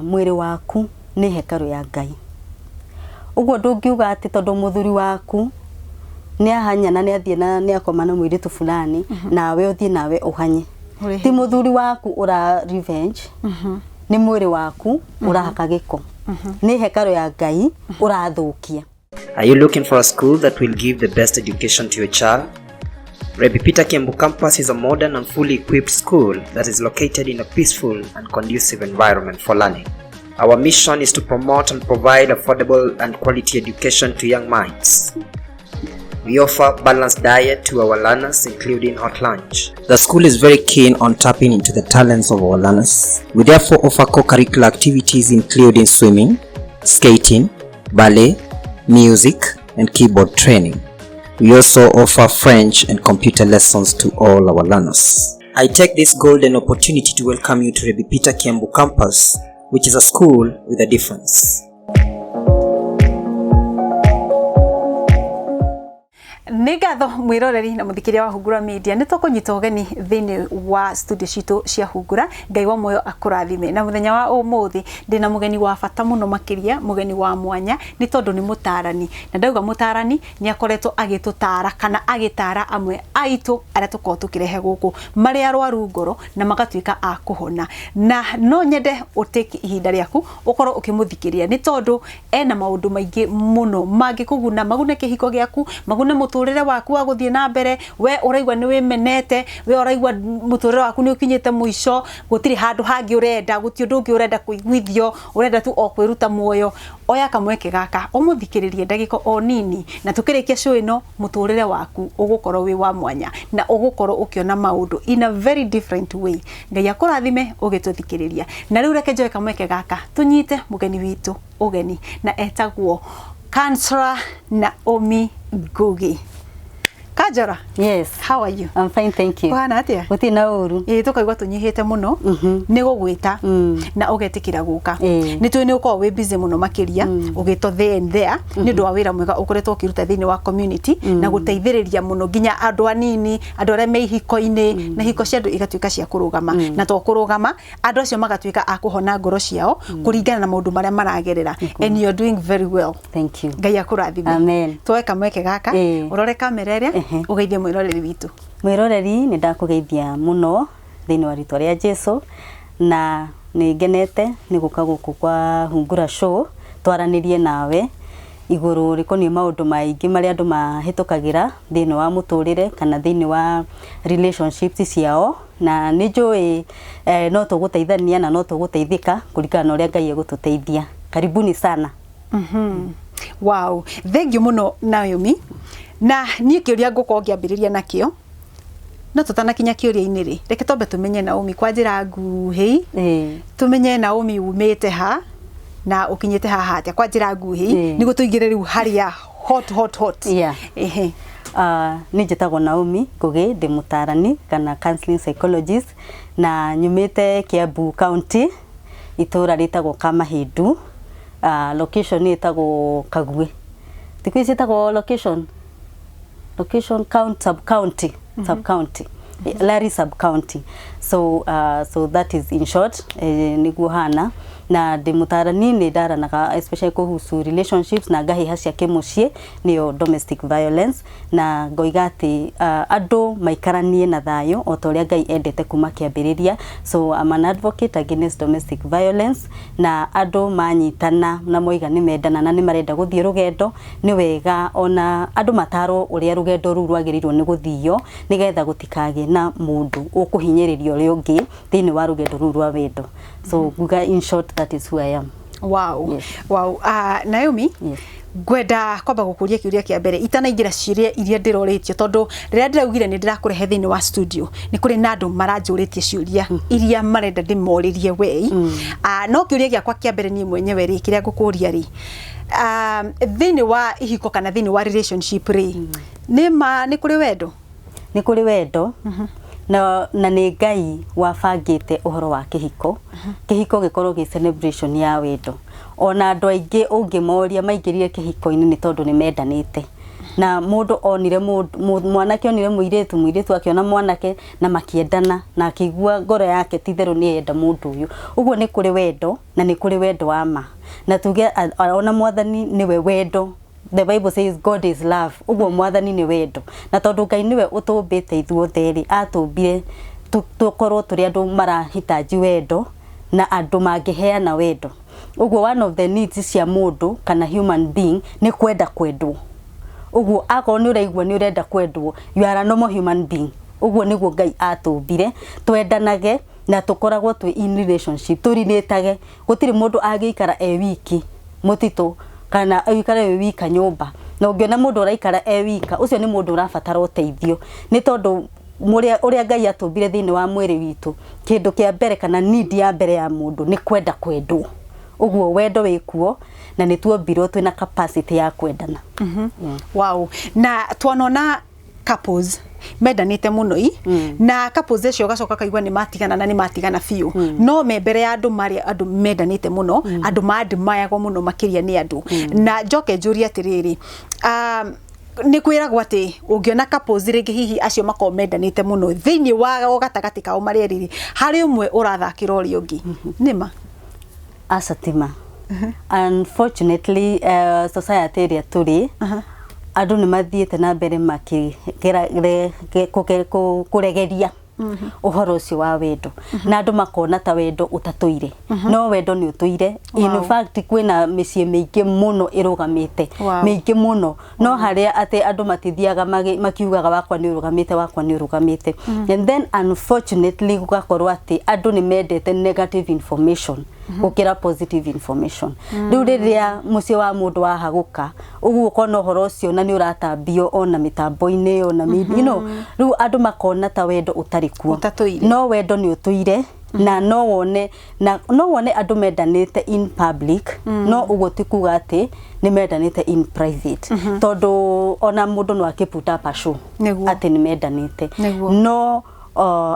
mwiri waku ni hekaru ya Ngai. Uguo ndungiuga ati tondu muthuri waku ni ahanya na ni athie na ni akoma na mwiritu fulani nawe uthie nawe uhanye. Ti muthuri waku ura revenge. Ni mwiri waku urahaka giko. Ni hekaru ya Ngai urathukia. Are you looking for a school that will give the best education to your child? Rebbe Peter Kiambu Campus is a modern and fully equipped school that is located in a peaceful and conducive environment for learning. Our mission is to promote and provide affordable and quality education to young minds. We offer balanced diet to our learners, including hot lunch. The school is very keen on tapping into the talents of our learners. We therefore offer co-curricular activities including swimming, skating, ballet, music, and keyboard training. We also offer French and computer lessons to all our learners. I take this golden opportunity to welcome you to Rebbe Peter Kiambu Campus, which is a school with a difference. Nigatho mwiroreri na muthikiria wa Hungura Media ni tukunyita ugeni thini wa studio citu cia Hungura. Ngai wa moyo akurathime na muthenya wa umuthi ndina mugeni wa bata muno makiria, mugeni wa mwanya ni tondu ni mutarani na ndauga mutarani ni akoretwo agitutara kana agitara amwe aitu aria tuko tukirehe guku mari arwaru ngoro na magatuika a kuhona na no nyende uteki ihinda riaku ukorwo ukimuthikiria ni tondu ena maundu maingi muno mangikuguna magune kihiko giaku magune muturire waku wa guthie na mbere we uraigwa ni wimenete we uraigwa muturire waku ni ukinyite muico gutiri handu hangi urenda guti undu ungi urenda kuiguithio urenda tu okwiruta muoyo oya kamweke gaka umuthikiririe ndagiko o nini na tukirikia show ino muturire waku ugukorwo wi wa mwanya na ugukorwo ukiona maundu in a very different way. Ngai akurathime ugituthikiriria na riu reke njoe kamweke gaka tunyite mugeni witu ugeni na etagwo Councillor Naomi Ngugi. Kajora. Yes. How are you? I'm fine, thank you. Kuhana atia? Uti na uru. Tukaigwa tunyihite muno. Ni gugwita na ugetikira guka. Ni tu ni uko we busy muno makiria ugito there ni ndu wa wira mwega ukoretwo ukiruta thini wa community na guteithiriria muno ginya andu anini andu aria me hiko-ini na hiko cia andu igatuika cia kurugama na to kurugama andu acio magatuika akuhona ngoro ciao kuringana na maundu maria maragerera and you are doing very well. Thank you. Ngai akurathime. Amen. Tweka mweke gaka urore kamera iria ugeithie mwiroreri witu. Mwiroreri ni ndakugeithia muno thini wa ritwa ria Jesu na ni ngenete ni guka guku kwa Hungura show twaranirie nawe iguru rikonie maundu maingi mari andu mahitukagira thini wa muturire kana thini wa relationships ciao na ni njui no tuguteithania na no tuguteithika kuringana na uria Ngai egututeithia. Karibuni sana. Wow, thank you muno Naomi. Na ni kiuria nguko ngiambiriria nakio no tutanakinya kiuria-ini ri reke tombe tumenye Naomi kwa njira nguhi tumenye Naomi umite ha na ukinyite haha atia kwa njira nguhi ni gutuigire riu haria hot yeah. Ni njitagwo Naomi Ngugi ndi mutarani kana counseling psychologist na nyumite Kiambu County itura ritagwo Kamahindu. Location ni itagwo Kagwe tikwisi itagwo location count sub county Larry sub county so that is in short niguo hana na ndi mutarani ni ndaranaga especially kuhusu relationships na ngahiha cia kimucie niyo domestic violence na ngoiga ati andu maikaranie na thayo o to ria Ngai endete kuma kiambiriria. So I'm an advocate against domestic violence na andu manyitana na moiga ni mendana na ni marenda guthie rugendo ni wega ona andu mataro uria rugendo ru rwagirirwo ni guthio nigetha gutikage na mundu ukuhinyiririo uri ungi thini wa rugendo ru rwa wendo. So guga in short that is who I am. Wow. Yes. Wow. Naomi. Yes. Gwenda kwamba gukuria kiuria kia mbere itanaingira ciria iria ndiroretio tondu riria ndiraugire ni ndirakurehe thini wa studio ni kuri na andu maranjuritie ciuria iria marenda ndimoririe wei no kiuria giakwa kia mbere ni mwenyewe ri kiria ngukuria ri thini wa ihiko kana thini wa relationship ri ni kuri wendo na ni Ngai wabangite uhoro wa kihiko kihiko gikorwo gi celebration ya wendo ona andu aingi ungimoria maingirire kihiko-ini ni tondu ni mendanite na mundu onire mwanake onire muiritu akiona mwanake na makiendana na akigua ngoro yake titheru ni yenda mundu uyu uguo ni kuri wendo na ni kuri wendo wa ma na tuge ona mwathani niwe wendo. The Bible says God is love. Uguo mwathani ni wendo na tondu Ngai niwe utumbite ithuotheri atumbire tukorwo turi andu marahitaji wendo na andu mangiheana wendo. Uguo one of the needs cia mundu kana human being ni kwenda kwendwo. Uguo ako ni uraigua ni urenda kwendwo, you are a normal human being. Uguo niguo Ngai atumbire twendanage na tukoragwo twi in relationship, turinitage. Gutiri mundu agiikara wiki mutito kana aikara wika nyumba na ungiona mundu uraikara wika ucio ni mundu urabatara uteithio, ni tondu uria Ngai atumbire thiini wa mwiri witu kindu kia mbere kana need ya mbere ya mundu ni kwenda kwendwo. Uguo wendo wikuo na ni tuombirwo twina capacity ya kwendana. Wow. Na twanona couples mendanite muno na couples ecio gacoka kaigwa ni matigana na ni matigana fiu no membere ya andu mari andu mendanite muno andu maadmayago muno makiria ni andu na njoke njuri atiriri ni kwiragwo ati ungiona couples ringi hihi acio makomendanite muno thiini wa gatagati kao mari eriri hari umwe urathakira uri ungi nima asatima. Unfortunately society area turi andu ni mathiete na mbere kuregeria uhoro ucio wa wendo na andu makona ta wendo utatuire no wendo ni utuire. In fact kwina micie mingi muno irugamite mingi muno no haria ate andu matithiaga makiugaga wakwa ni urugamite and then unfortunately gugakorwo ati andu ni mendete negative information gukira positive information. Riu riria mucie wa mundu wahaguka uguo kona uhoro ucio na ni uratambio ona mitambo-ini ona you know riu andu makona ta wendo utari kuo no wendo ni utuire na no wone andu mendanite in public no uguo tikuga ati ni mendanite in private tondu ona mundu no akiputa pasho ati ni mendanite no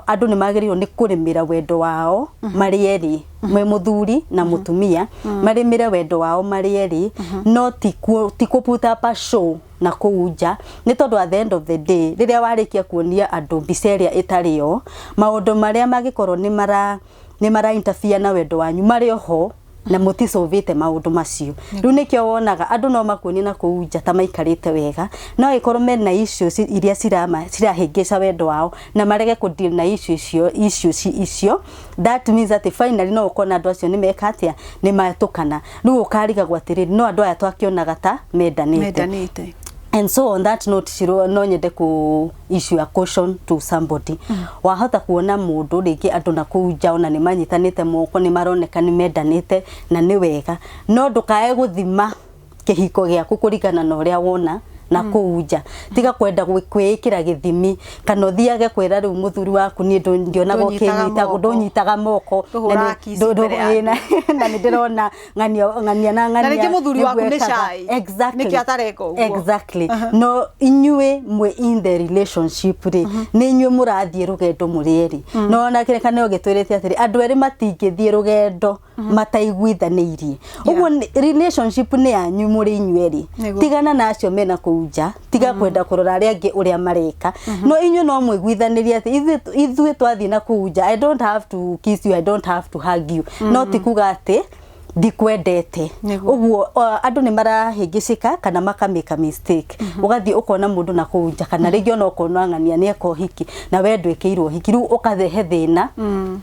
andu ni magirirwo ni kurimira wendo wao mari eri mwe muthuri na mutumia marimire wendo wao mari eri no tikuputa pasho na kuuja ni tondu at the end of the day riria warikia kuonia andu biseria itario maundu maria magikorwo ni mara interfere na wendo wanyu mari oho na mutisovite maundu macio. Riu nikio wonaga andu no makuonia na kuuja ta maikarite wega no ikorwo mena issues iria cirahingica wendo wao na marege ku deal na issues icio that means that finally no ukona andu acio ni mekatia ni matukana riu ukariga gwatiriri no andu aya twakionaga ta mendanite. And so on that note shiro no nyende ku issue a caution to somebody wahota kuona mundu ringi andu na kuuja ona ni manyitanite moko ni maroneka ni mendanite na ni wega no ndukae guthima kihiko giaku kurigana na uria wona na kuuja tiga kwenda kwikira githimi kana uthiage kwira riu muthuri waku ni ndionaga ukinyita ndonyitaga moko na ni ndirona ngania na ringi muthuri waku ni shy niki atareka uguo exactly no inyue mwe in the relationship ri ni inyue murathie rugendo murieri no na kire kana ugitwirite atiri andu eri matingithie rugendo mataiguithanirie uguo relationship ni yanyu muri inyueri tigana na acio mena kuuja tiga kwenda kurora aria angi uria mareka no inyu no mwiguithanirie ati ithuĩ twathi na kuuja I don't have to kiss you, I don't have to hug you no tikuga ati ndikwendete uguo andu ni marahingicika kana makameka mistake ugathi ukona mundu na kuuja kana ringi ona ukona ngania ni eko hiki na we ndwikirwo hiki riu ukathehe thina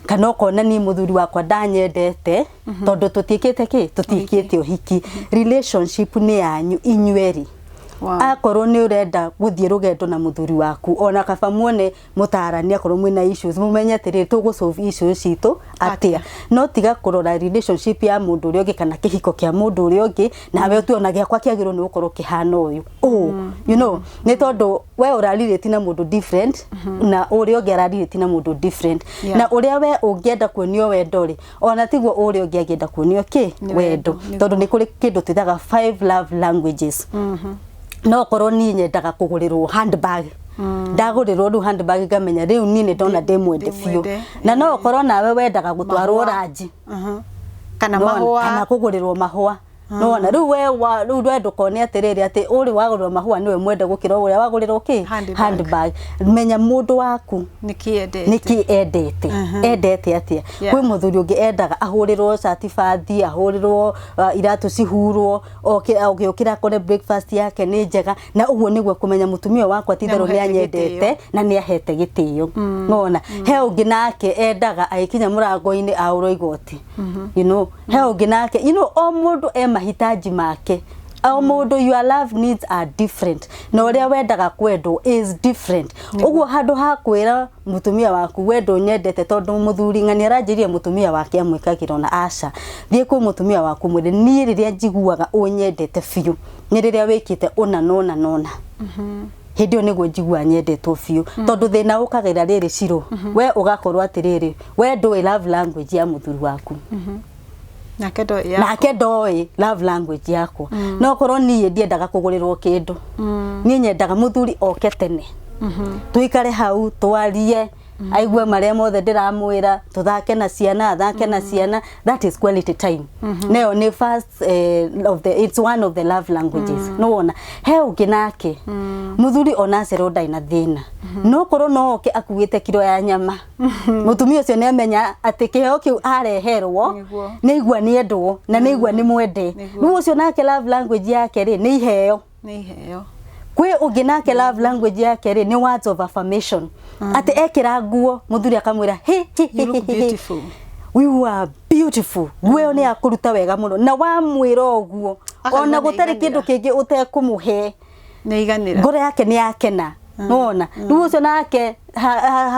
kana ukona ni muthuri wakwa ndanyendete tondu tutikite hiki. Relationship ni yanyu inyueri. Akorwo ni urenda guthie rugendo na muthuri waku ona kaba muone mutarani akorwo mwina issues mumenye atiri tugu solve issues citu atia no tiga kurora relationship ya mundu uri ungi kana kihiko kia mundu uri ungi nawe tuona giakwa kiagirwo ni ukorwo kihana uyu you know ni tondu we urarelate na mundu different na uri ungi ararelate na mundu different na uria we ungienda kuonio wendo ri ona tiguo uri ungi agienda kuonio wendo tondu ni kuri kindu tithaga 5 love languages no korwo ni nyendaga kugurirwo handbag ndagurirwo ru handbag ngamenya riu ni ndona ndemwende fiu na no korwo nawe wendaga gutwarwo ranji kana mahua kana kugurirwo mahua no ona riu riu ndwenda kone atiriri ati uri wagurwa mahua niwe mwende gukira uria wagurira ki handbag menya mundu waku niki endete endete atia kwi muthuri ungi endaga ahurirwo certificate ahurirwo iratu cihurwo okiukira kone breakfast yake ni njega na uguo niguo kumenya mutumia wakwa titherũ ni anyendete na ni ahete gitio ngona he ungi nake endaga aikinya murango-ini aurwo igoti you know he ungi nake you know o mundu mahitaji make o mundu your love needs are different na uria wendaga kwendwo is different uguo handu ha kwira mutumia waku wendo nyendete tondu muthuri ngani aranjirie mutumia wake amwikagirwo na aca thie ku mutumia waku mwire ni riria njiguaga unyendete fiu ni riria wikite una nona hindi niguo njigua nyendetwo fiu tondu thina ukagira riri ciro we ugakorwo atiriri we ndui love language ya muthuri waku nake ndoi love language yako no korwo nie ndiendaga kugurirwo kindu nie nyendaga muthuri oke tene tuikare hau twarie aigue maria mothe ndiramwira tuthake na ciana athake na ciana that is quality time neo ni first it's one of the love languages no wona he ungi nake muthuri ona cero ndai na thina no korwo no oke akuite kiro ya nyama mutumia ucio ne amenya ati kiheo kiu areherwo ni igua ni endwo na ni igua ni mwende riu ucio nake love language yake ri ni iheo kwi ungi nake love language yake ri ni words of affirmation ati ekira nguo muthuri akamwira you look beautiful you are beautiful nguo ni akuruta wega muno na wamwira oguo ona gutari kindu kingi utekumuhe ni iganira ngore yake ni yakena nona riu ucio nake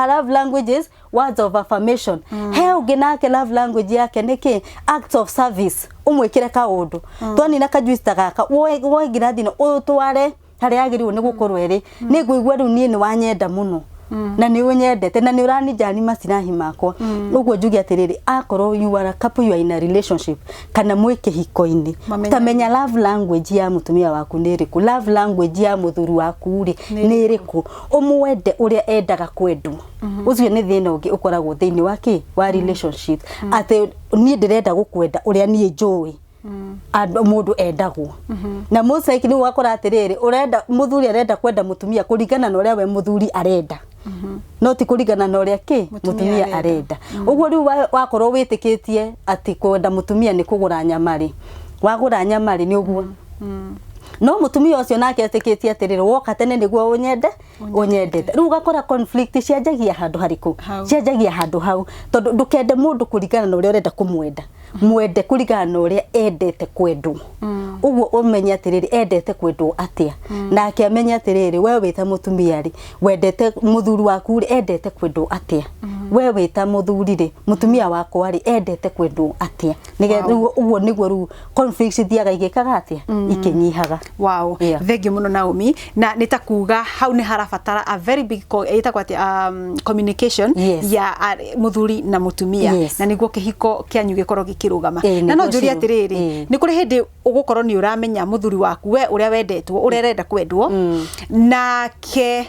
love languages words of affirmation he ungi nake love language yake niki acts of service umwikire kaundu twani na kajuista gaka wo ngirathino utware hari agiriwo ni gukorwo eri ni nguigwa riu nie ni wanyenda muno na ni unyendete na ni uranijani macinahi makwa uguo njugi atiriri akorwo you are a couple you are in a relationship kana mwike hiko-ini utamenya love language ya mutumia waku ni iriku love language ya muthuri waku ri ni iriku umwende uria endaga kwendwo ucio ni thina ungi ukoragwo thiini waki wa relationship ati ni ndirenda gukwenda uria ni njui mundu endagwo na musaiki ni wakora atiriri urenda muthuri arenda kwenda mutumia kuringana na uria we muthuri arenda no ti kuringana na uria ki mutumia arenda uguo riu wakorwo witikitie ati kwenda mutumia ni kugura nyamari wagura nyamari ni uguo no mutumia ucio nake atikitie atiriri woka tene niguo unyendete riu gakora conflict cianjagia handu hariku cianjagia handu hau tondu ndukende mundu kuringana na uria urenda kumwenda mwende kuringana na uria endete kwendwo uguo umenya atiriri endete kwendwo atia nake amenya atiriri we wita mutumia ri wendete muthuri waku ri endete kwendwo atia we wita muthuri ri mutumia wakwa ri endete kwendwo atia nigetha uguo niguo ru conflict thiaga igikaga atia ikinyihaga thengiũ muno Naomi na nitakuga hau ni harabatara a very big itagwa ati communication ya muthuri na mutumia na niguo kihiko kianyu gikorwo gikirugama na no njuri atiriri ni kuri hindi ugukorwo ni uramenya muthuri waku we uria wendetwo uria renda kwendwo nake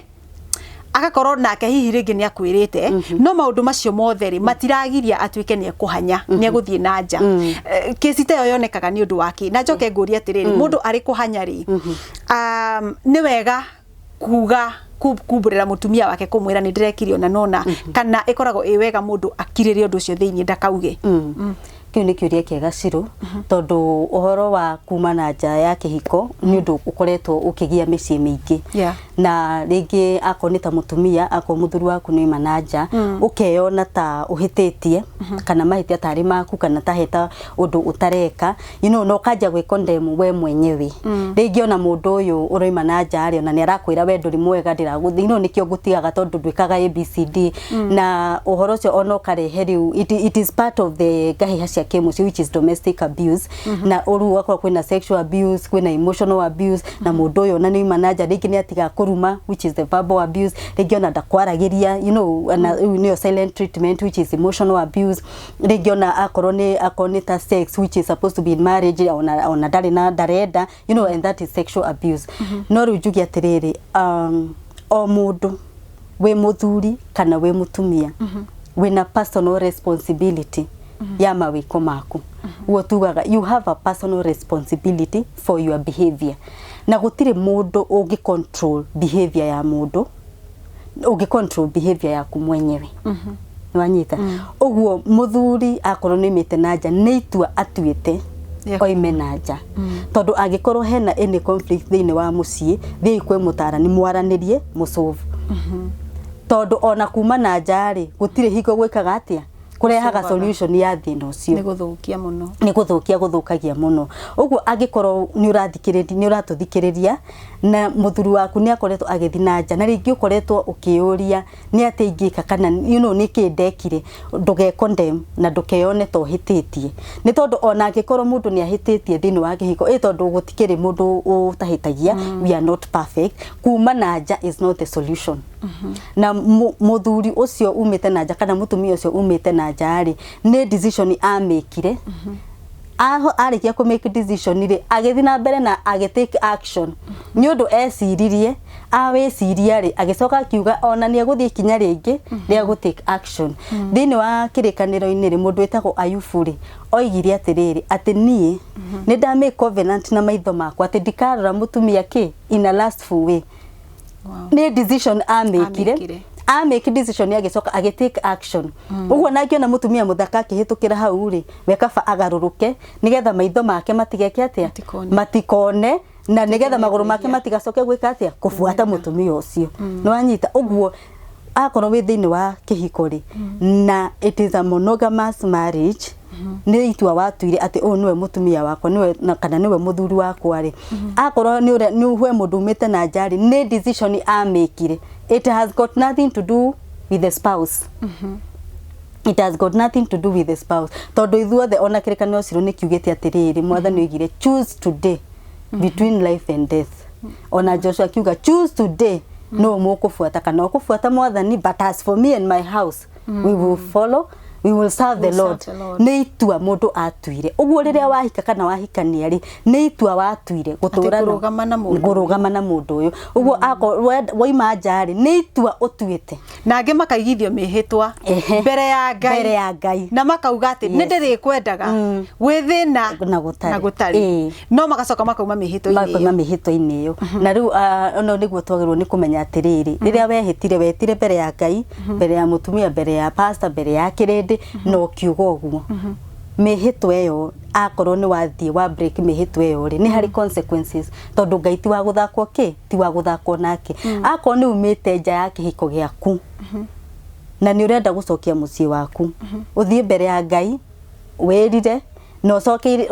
agakorwo nake hihi ringi ni akwirite no maundu macio mothe ri matiragiria atuike ni ekuhanya ni eguthie na nja kesi tayo yonekaga ni undu waki na njoke nguri atiriri mundu ari kuhanya ri ni wega kuga kuburira mutumia wake kumwira ni ndirekirio na nona kana ikoragwo wega mundu akiririe undu ucio thiini ndakauge kiu ni kiuria kiega ciru tondu uhoro wa kuma na nja ya kihiko ni undu ukoretwo ukigia micii mingi na ringi akonita mutumia ako muthuri waku ni mananja ukeyona ta uhititie kana mahitia tari maku kana taheta undu utareka you know no kanja gwi condemn we mwenyewe ringi ona mundu uyu uroima na nja ari ona ni arakwira we nduri mwega ndiraguthi no nikio ngutigaga tondu ndwikaga ABCD na uhoro ucio ono karehe riu it is part of the gahiha cia kimuci which is domestic abuse na uru wakwa kwina sexual abuse kwina emotional abuse na mundu uyu na ni manager ringi ni atiga kuruma which is the verbal abuse ringi ona ndakwaragiria you know ni silent treatment which is emotional abuse ringi ona akorwo ni akonita sex which is supposed to be in marriage ona ndari na ndarenda you know and that is sexual abuse no rujugi atiriri o mundu we muthuri kana we mutumia wina personal responsibility ya mawiko maku uo tugaga you have a personal responsibility for your behavior na gutire mundu ungi control behavior ya mundu ungi control behavior yaku mwenyewe nwanyita uguo muthuri akorwo nimite nanja ni itua atuite oime nanja tondu agikorwo hena any conflict thiini wa mucii thii kwe mutarani mwaranirie musolve tondu ona kuma nanja ri gutire hiko gwikaga atia kurehaga solution ya thina ucio ni guthukagia muno uguo agikorwo ni urathikiriria ni uratuthikiriria na muthuri waku ni akoretwo agithi nanja na ringi ukoretwo ukiuria ni ateingika kana ni kindekire nduge condemn na ndukeyone to hititie ni tondu ona agikorwo mundu ni ahititie thini wa kihiko tondu gutikiri mundu utahitagia we are not perfect kuma nanja is not the solution na muthuri ucio umite nanja kana mutumia ucio umite nanja ri ni decision amekire arikia ku make decision ri agithi na mbere na agitake action ni undu eciririe aweciria ri agicoka akiuga ona ni aguthie kinya ringi ri agutake action thini wa kirikaniro-ini ri mundu etagwo Ayubu ri oigire atiriri ati nie ni nda make covenant na maitho makwa ati ndikarora mutumia ki in a lastful way. Ni decision amekire make decision agicoka agitake action uguo nakiona mutumia muthaka akihitukira hau ri wekaba agaruruke nigetha maitho make matigeke atia matikone na nigetha maguru make matigacoke gwika atia kufuata mutumia ucio no anyita uguo akorwo wi thini wa kihiko ri na it is a monogamous marriage ni itua watuire ati o niwe mutumia wakwa niwe kana niwe muthuri wakwa ri akorwo ni hwe mundu umite na njari ni decision amekire it has got nothing to do with the spouse it has got nothing to do with the spouse tondu ithuothe ona kirikanio ciro ni kiugite atiriri mwathani oigire choose today between life and death ona Joshua kiuga choose today no mukufuata kana ukufuata mwathani but as for me and my house we will follow we will serve the Lord. Ni itua mundu atuire uguo riria wahika kana wahikania ri ni itua watuire gurugama na mundu uyu uguo waima njari ni itua utuite na ange makaigithio mihitwa mbere ya Ngai na makauga ati ni ndirikwendaga withina na gutari no magacoka makauma mihitwa-ini iyo na riu ono niguo twagirwo ni kumenya atiriri riria wetire mbere ya Ngai mbere ya mutumia mbere ya pastor mbere ya kirindi no kiugo guo mihitwa iyo akorwo ni wathie wa break mihitwa iyo ri ni hari consequences tondu Ngai ti wa guthakwo ti wa guthakwo nake akorwo ni umite nja ya kihiko giaku na ni urenda gucokia mucii waku uthie mbere ya Ngai werire no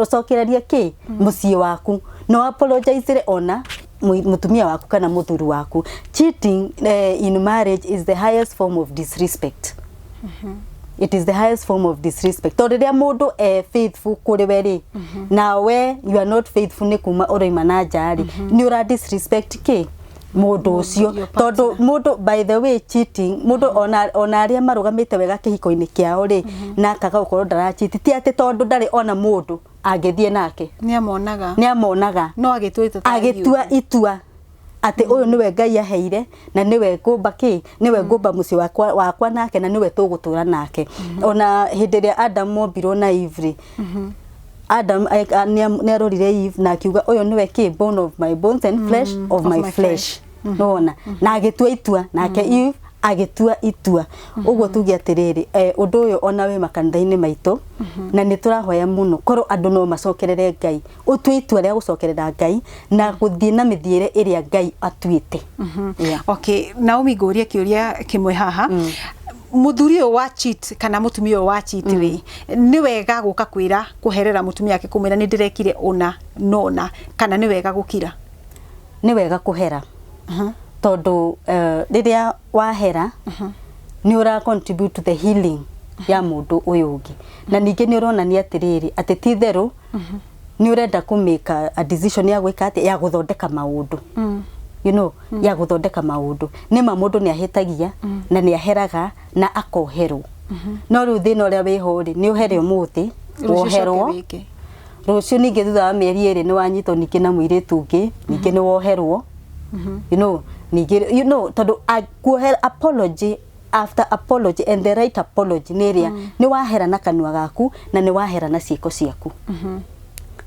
ucokererie mucii waku no apologize ona mutumia waku kana muthuri waku. Cheating in marriage is the highest form of disrespect. It is the highest form of disrespect. Tondu riria mundu faithful kuri we ri na we you are not faithful ni kuma uraima na njari ni ura disrespect mundu ucio tondu mundu by the way cheating mundu ona aria marugamite wega kihiko-ini kiao ri na akaga ukorwo ndara cheat ti ati tondu ndari ona mundu agithie nake ni amonaga no agitua itua ati uyu niwe Ngai aheire na niwe ngumba niwe ngumba mucii wakwa nake na niwe tugutura nake ona hindi ria Adam mombirwo na Eve Adam ni arorire Eve na akiuga uyu niwe bone of my bones and flesh of my flesh nona na agitua itua nake Eve agitua itua uguo tugi atiriri undu uyu ona we makanitha-ini maitu na ni turahoya muno korwo andu no macokerere Ngai utue itua ria gucokerera Ngai na guthie na mithiire iria Ngai atuite. Okay, Naomi ngoria kiuria kimwe haha muthuri wa cheat kana mutumia wa cheat ri ni wega guka kwira kuherera mutumia yake kumwira ni ndirekire ona nona kana ni wega gukira? Ni wega kuhera tondu riria wahera ni ura contribute to the healing ya mundu uyu ungi na ningi ni urona ni atiriri ati ti theru ni urenda ku make a decision ya gwika ati ya guthondeka maundu you know ya guthondeka maundu ni mundu ni ahitagia na ni aheraga na akoherwo no riu thina uria wiho ri ni uhere umuthi woherwo rucio ningi thutha wa mieri iri ni wanyitwo ningi na muiritu ungi ningi ni woherwo you know tondu apology after apology and the right apology neria ni waherana kanua gaku na ni waherana ciiko ciaku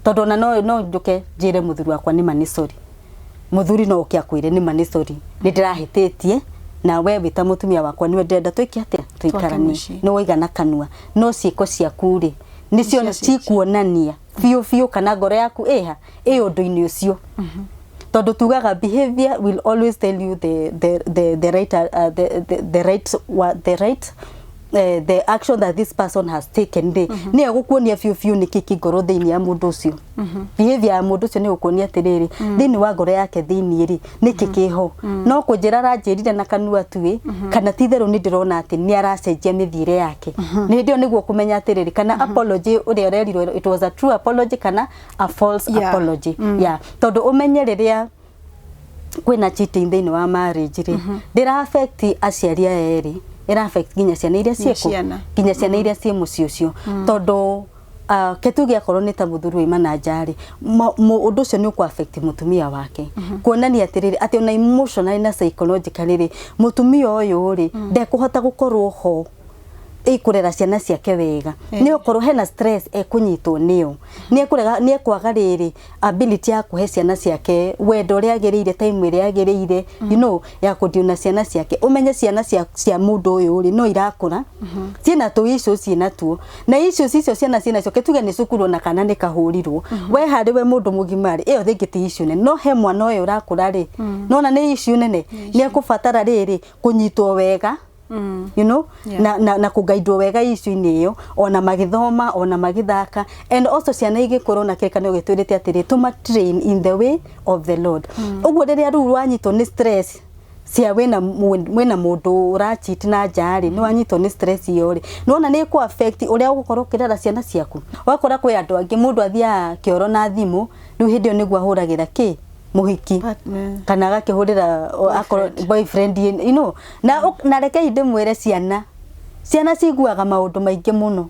tondu na no njuke njire muthuri wakwa ni mani sorry muthuri no ukia kwire ni mani sorry ni ndirahititie na we wita mutumia wakwa ni ndenda twiki atia tuikaranie no waigana kanua no ciiko ciaku ri nicio cikuonania fiu kana ngoro yaku eha undu-ini ucio tondu tugaga behavior will always tell you the right the action that this person has taken ni agukuonia fiu ni kiki ngoro thiini ya mundu ucio behavior ya mundu ucio ni gukuonia atiriri thiini wa ngoro yake thiini ri ni kikiho no kunjira ranjirire na kanua tu kana titheru ni ndirona ati ni aracenjia mithire yake ni ndio niguo kumenya atiriri kana apology uria urerirwo it was a true apology kana a false apology tondu umenye riria kwina cheating thiini wa marriage ri ndira affect aciari eri ira affect ginya ciana iria cieko ginya ciana iria cie muci ucio tondu ketugi akorwo ni ta muthuri wa imana njari undu ucio ni uku affect mutumia wake kuonania atiriri ati ona emotionally na psychologically ri mutumia uyu ri ndekuhota gukorwo ho ikurera ciana ciake wega ni ukorwo hena stress kunyitwo niyo ni ekwaga riri ability ya kuhe ciana ciake wendo ria agirire time ria agirire you know ya kudiuna ciana ciake umenye ciana cia mundu uyu ri no irakura ciena tu icio ciena tuo na icio ciana ciena cio ketuge ni cukuru na kana ni kahurirwo we hari we mundu mugimari iyo thingiti icio ne no he mwana uyu urakura ri no na ni icio nene ni ekubatara riri kunyitwo wega you know na kugaidwo wega icio-ini iyo ona magithoma ona magithaka and also ciana igikoro na kirikano gitwirite atiri tuma train in the way of the Lord uguo riria ru wanyitwo ni stress cia wena mundu urachiti na njari ni wanyitwo ni stress iyo ri nona ni ku affect uria ugukorwo kirera ciana ciaku wakora kwi andu angi mundu athia kioro na thimu riu hindio niguo ahuragira ki muhiki kana agakihurira boyfriend you know na reke inde mwere ciana ciguaga maundu maingi muno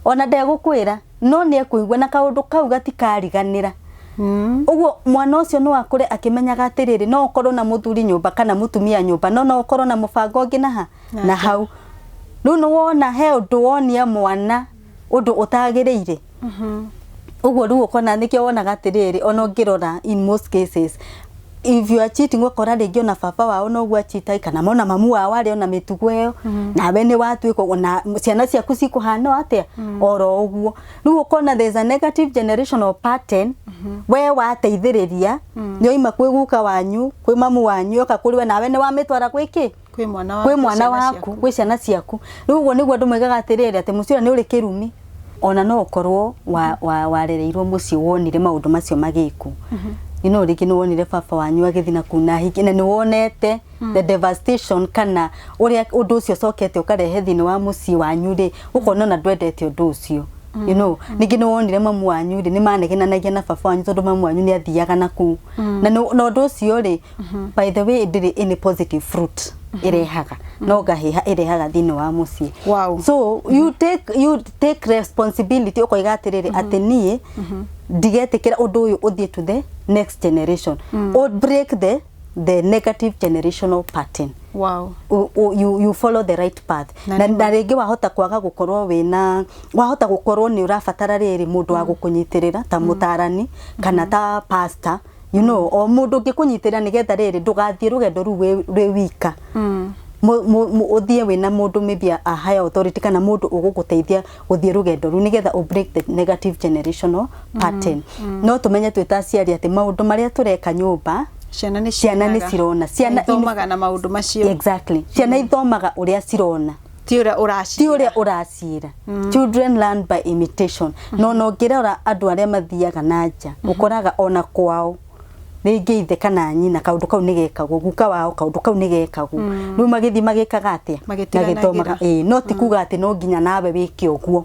ona ndegukwira no ni ekuigwa na kaundu kau gatikariganira uguo mwana ucio no akure akimenyaga atiriri no ukorwo na muthuri nyumba kana mutumia nyumba no ukorwo na mubango ngi na hau no wona he undu wonia mwana undu utagiriire uguo ru ukona nikio wonaga atiriri ona ngirora in most cases if you are cheating ukora ringi ona baba wao no gwa cheat kana mona mamu wao ari ona mitugo iyo na bene watuiko na ciana ciaku cikuhana atia oro uguo ru ukona there is a negative generational pattern we wateithiriria ni oima kwi guka wanyu kwi mamu wanyu oka kuri we na bene wa mitwara gwiki kwi mwana waku kwi ciana ciaku ru uguo niguo ndumegaga atiriri ati mucira ni uri kirumi ona no ukorwo warereirwo muci wonire maundu macio magiku you know riki no wonire baba wanyu agithina kuna hiki na ni wonete the devastation kana uria undu ucio cokete ukarehe thini wa muci wanyu ri ukona na ndwendete undu ucio you know ningi no wonire mamu wanyu ri ni manegenanagia na baba wanyu tondu mamu wanyu ni athiaga naku na no undu ucio ri by the way ndiri any positive fruit irehaga no gahiha irehaga thini wa muci so you take responsibility ukoiga atiriri ati nie ndigetikira undu uyu uthie to the next generation or break the negative generational pattern you follow the right path na ringi wahota kwaga gukorwo wina wahota gukorwo ni urafatara riri mundu wa gukunyitirira ta mutarani kana ta pastor you know o mundu ngikunyitirira nigetha riri ndugathie rugendo ru we wika uthie wina mundu maybe a higher authority kana mundu uguguteithia guthie rugendo ru nigetha u break the negative generational pattern no tumenye twita ciari ati maundu maria tureka nyumba ciana ni cirona ciana ithomaga na maundu macio exactly ciana ithomaga uria cirona ti uria uracira children learn by imitation no ngirora andu aria mathiaga nanja ukoraga ona kwao ringi ithe kana nyina kaundu kau nigekagwo guka wao kaundu kau nigekagwo riu magithi magikaga atia magithomaga no tikuga ati no nginya nawe wiki uguo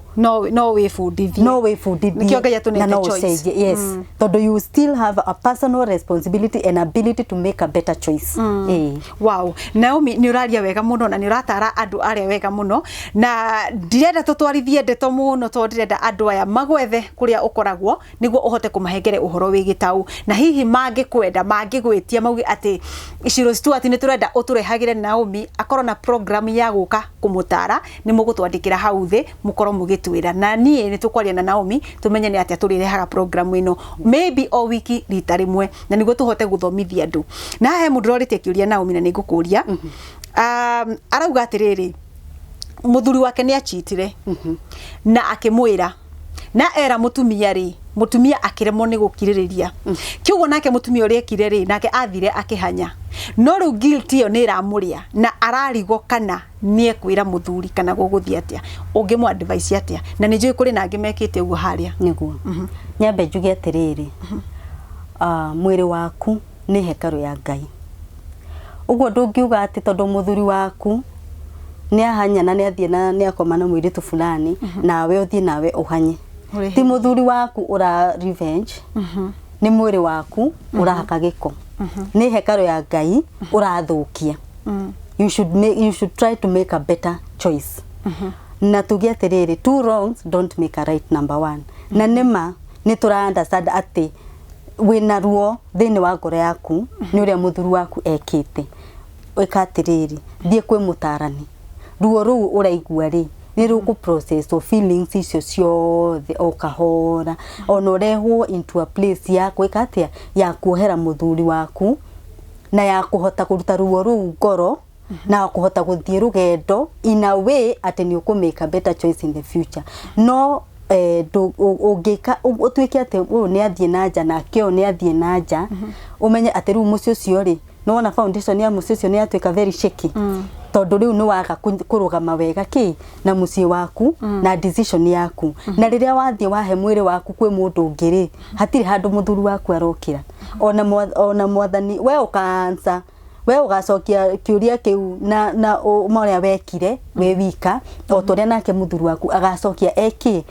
no wifundithie nikio Ngai atunete choice yes tondu you still have a personal responsibility and ability to make a better choice wow Naomi ni uraria wega muno na ni uratara andu aria wega muno na ndirenda tutwarithie ndeto muno tondu ndirenda andu aya magwethe kuria ukoragwo niguo uhote kumahengere uhoro wigi tau na hihi mangi mangikwenda mangigwitia mauge ati Shiro Stewart ni turenda uturehagire Naomi akorwo na program ya guka kumutara ni mugutwandikira hau thi mukorwo mugitwira na nie ni tukwaria na Naomi tumenye ni atia turirehaga program ino maybe o wiki rita rimwe na niguo tuhote guthomithia andu na he mundu roritie kiuria Naomi na nigukuria arauga atiriri muthuri wake ni achitire na akimwira na era mutumia ri mutumia akiremo ni gukiririria kiugo nake mutumia uri ekire ri nake athire akihanya no ru guilty yo ni ramuria na ararigo kana ni ekwira muthuri kana guguthia atia ungimu advice atia na ni njui kuri nangi mekite uguo haria niguo nyambe njuge atiriri mwiri waku ni hekaru ya Ngai uguo ndungiuga ati tondu muthuri waku ni ahanya na ni athie na ni akoma na mwiritu fulani nawe uthie nawe uhanye ti muthuri waku ura revenge ni mwiri waku urahaka giko ni hekaru ya Ngai urathukia you should try to make a better choice na tuge atiriri two wrongs don't make a right number one na nema ni tura understand ati wina ruo thini wa ngoro yaku ni uria muthuri waku ekite wikatiriri thie kwi mutarani ruo ruu uraigua ri ni rugu process of feelings icio ciothe o kahora ona urehwo into a place ya kwikatia ya kuohera muthuri waku na ya kuhota kuruta ruo ruu ngoro na kuhota guthie rugendo in a way ati ni ukumake a better choice in the future no ungika utwike ati ni athie nanja na kio ni athie nanja umenye ati ru mucio cio ri no na foundation ya mucio cio ni atwika very shaky tondu riu ni waga kurugama wega ki na mucie waku na decision yaku na riria wathie wahe mwiri waku kwi mundu ngiri hatiri handu muthuri waku arokira ona mwathani we ukaansa we ugacokia kiuria kiu na umoria wekire we wika o toria nake muthuri waku agacokia eki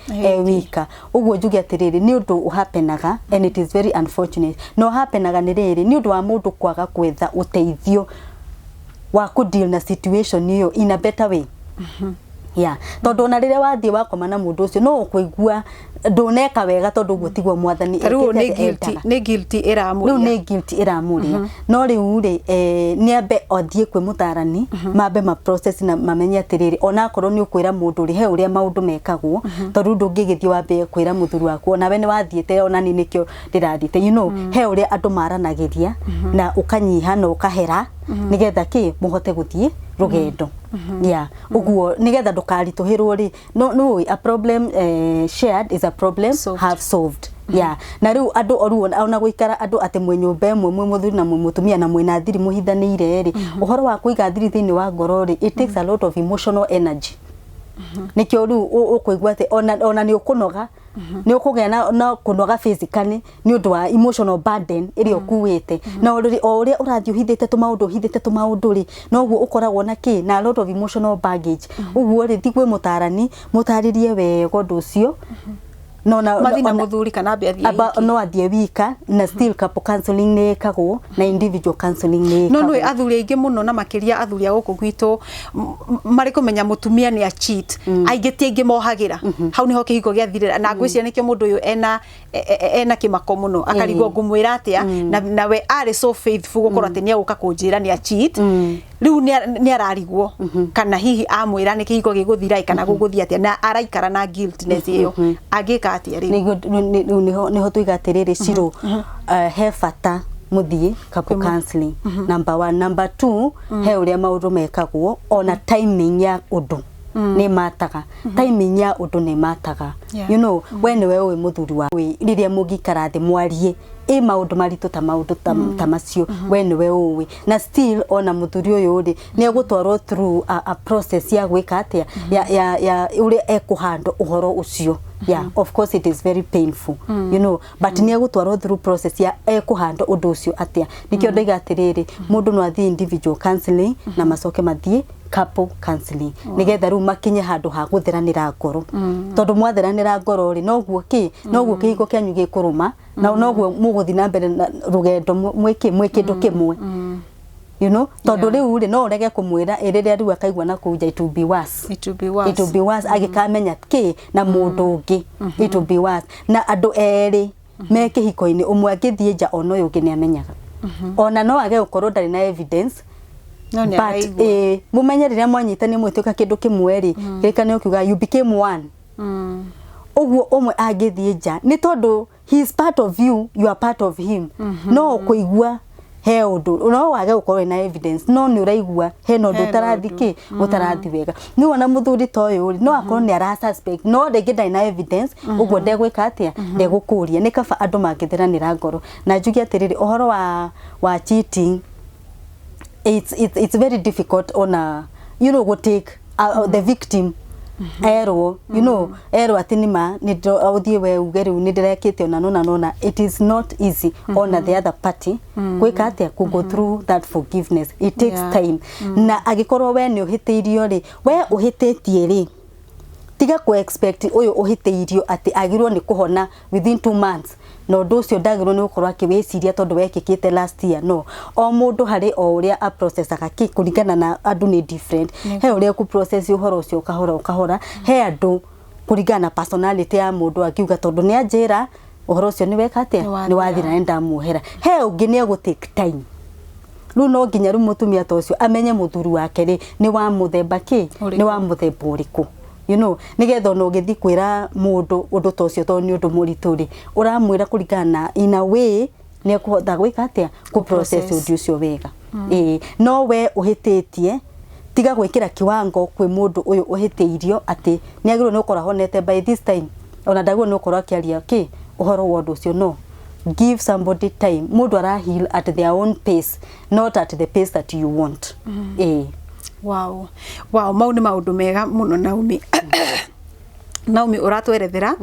wika uguo njuge atiriri ni undu uhapenaga and it is very unfortunate no hapenaga ni riri ni undu wa mundu kwaga kwetha uteithio wa ku deal na situation hiyo in a better way yeah tondu na riria wathie wakoma na mundu ucio no ukuigua nduneka wega tondu gutigwo mwathani ni guilty iramuria ni guilty iramuria no riu ri ni ambe othie kwi mutarani mambe ma process na mamenye atiriri ona korwo ni ukwira mundu ri he uria maundu mekagwo tondu ndungigithio wambe kwira muthuri waku ona we ni wathiete ona ni nikio ndirathiete you know he uria andu maranagiria na ukanyiha na ukahera nigetha ki muhote guthie rugendo yeah uguo nigetha ndukarituhirwo ri no a problem shared is a problem have solved yeah na riu andu oru ona guikara andu ati mwe nyumba emwe mwe muthuri na mwe mutumia na mwe na thiri muhithanire ri uhoro wa kuiga thiri thini wa ngoro ri it takes a lot of emotional energy nikio riu ukuigua ati ona ni ukunoga ni ukugea na kunoga physically ni undu wa emotional burden iri ukuwite na o uria urathio hithite tumaundu ri no guo ukoragwo na ki na a lot of emotional baggage uguo ri thigwe mutaririe wega undu ucio no na mathina muthuri kana athie no athie wika na still couple counseling ne kagwo na individual counseling ne no athuri aingi muno na makiria athuri guku gwitu mari kumenya mutumia ni a cheat aingi tingi mohagira hau niho kihigo giathirira na ngwiciria nikio mundu uyu ena kimako muno akarigwo ngumwira atia na we are so faithful gukorwo ati ni aguka kunjira ni a cheat riu ni ararigwo kana hihi amwira ni kihigo giguthira kana guguthia atia na araikara na guiltness iyo agika atia riu niho tuiga atiriri Shiro he bata muthie couple counseling number 1 number 2 he uria maundu mekagwo ona timing ya undu ni mataga timing ya undu ni mataga you know when we muthuri wa riria mugikara thi mwarie maundu maritu ta maundu ta macio when we uwi na still ona muthuri uyu ri ni agutwarwo through a process ya gwika atia ya uria ekuhando uhoro ucio yeah of course it is very painful you know but ni agutwarwo through process ya ekuhando undu ucio atia nikio ndaiga atiriri mundu no athie individual counseling na macoke mathie couple counseling nigetha ru makinye handu ha gutheranira ngoro tondu mwatheranira ngoro ri noguo kihigo kianyu gikuruma na noguo muguthi na mbere rugendo mwiki kindu kimwe you know tondu riu ri no urege kumwira iriria riu akaigwa na kuja it will be worse agikamenya ki na mundu ungi it will be worse na andu eri me kihiko-ini umwe agithie nja ona uyu ungi ni amenyaga ona no age gukorwo ndari na evidence no ni but mumenye riria mwanyitani mwituka kindu kimwe ri kirikane ukiuga you became one uguo umwe agithie nja ni tondu he is part of you, you are part of him no kuigua he undu no wage gukorwo na evidence no ni uraigua he no ndu tarathiki utarathi wega ni wona muthuri toyo no akorwo ni ara suspect no ndege na evidence uguo ndegwika atia ndegukuria ni kaba andu mangithiranira ngoro na njugi atiriri uhoro wa cheating it's very difficult on a go take the victim error error atinima ni authie we ugeri ni ndirekite ona nona it is not easy on the other party gwika atia ku go through that forgiveness it takes time na agikorwo we ni uhiteirio ri we uhitetie ri tiga ku expect uyu uhiteirio ati agirwo ni kuhona within 2 months no nducio ndagirwo ni gukorwo akiwiciria tondu wekikite last year no o mundu hari o uria a process akaki kuringana na andu ni different he uria ku process uhoro ucio ukahora he andu kuringana personality ya mundu akiuga tondu ni anjira uhoro ucio ni weka atia ni wathira nenda muhera he ungi ni ego take time lu no nginya ru mutumia to ucio amenye muthuru wake ri ni wa muthemba ki ni wa muthemba uriku nigetha no githi kwira mundu undu tocio to ni undu murituri uramwira kuringana in a way ni kuhotha gwika atia ku process undu ucio wega no we uhitetie tiga gwikira kiwango kwi mundu uyu uhiteirio ati ni agirwo ni ukora honete by this time ona ndagwo ni ukora kiaria ki uhoro wa undu ucio no give somebody time mundu ara heal at their own pace not at the pace that you want Wow mau ni maundu mega muno Naomi uratwerethera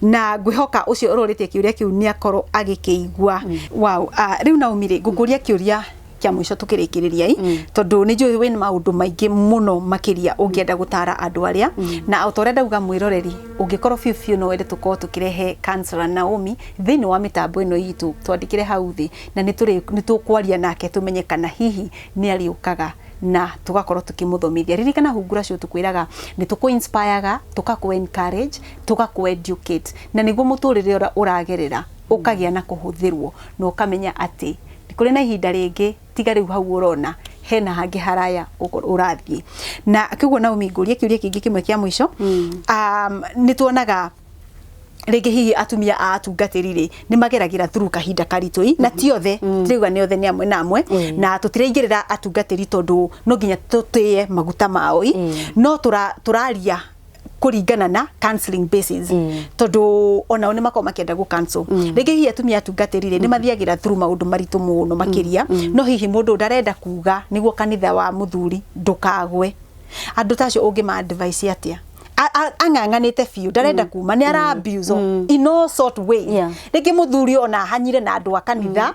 na ngwihoka ucio uroritie kiuria kiu ni akorwo agikeigua riu Naomi ri ngukuria kiuria kia mwisho tukirikiriria tondu ni njui wina maundu maingi muno makiria ungienda gutara andu aria na autorenda uga mwiroreri ungikorwo fiu no wende tukorwo tukirehe counselor Naomi thini wa mitambo ino yitu twandikire hau thi na ni tukwaria nake tumenye kana hihi ni ariukaga na tugakorwo tukimuthomithia ririkana hungura cio tukwiraga ni tuku inspire tukaku encourage tukaku educate na niguo muturire uragerera ukagia na kuhuthirwo no ukamenya ati kuri na ihinda ringi tiga riu hau urona hena hangi haraya urathie na kiguo Naomi nguria kiuria kingi kimwe kia mwisho ni tuonaga rege hihi atumia a atungatiri ni mageragira through kahinda karitui na ti othe tiriuga ni othe ni amwe na amwe na tutireingirira atungatiri tondu no nginya tutie maguta mao no turaria kuringana na counseling basis tondu ona oni makoma kenda gu cancel rege hihi atumia atungatiri ni mathiagira through maundu maritu muno makiria no hihi mundu ndarenda kuga niguo kanitha wa muthuri ndukagwe andu tacio ungi ma advice atia ang'ang'anite fiu ndarenda kuma ni ara abuse in all sort way rege muthuri ona hanyire na andu akanitha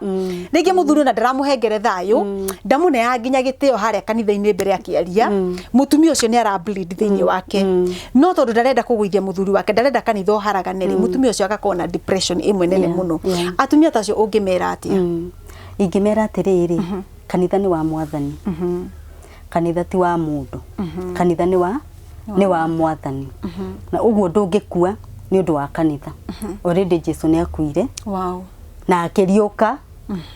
rege muthuri ona ndaramuhengere thayu ndamune ya nginya giteo haria kanitha-ini mbere akiaria mutumia ucio ni ara bleed thini wake no tondu ndarenda kuguithia muthuri wake ndarenda kanitha haraganeri mutumia ucio agakona na depression imwe nene muno atumia tacio ungimera atia ingimera atiriri kanitha ni wa mwathani kanitha ti wa mundu kanitha ni wa mwathani na uguo ndungikua ni undu wa kanitha already Jesu ni akuire na akiriuka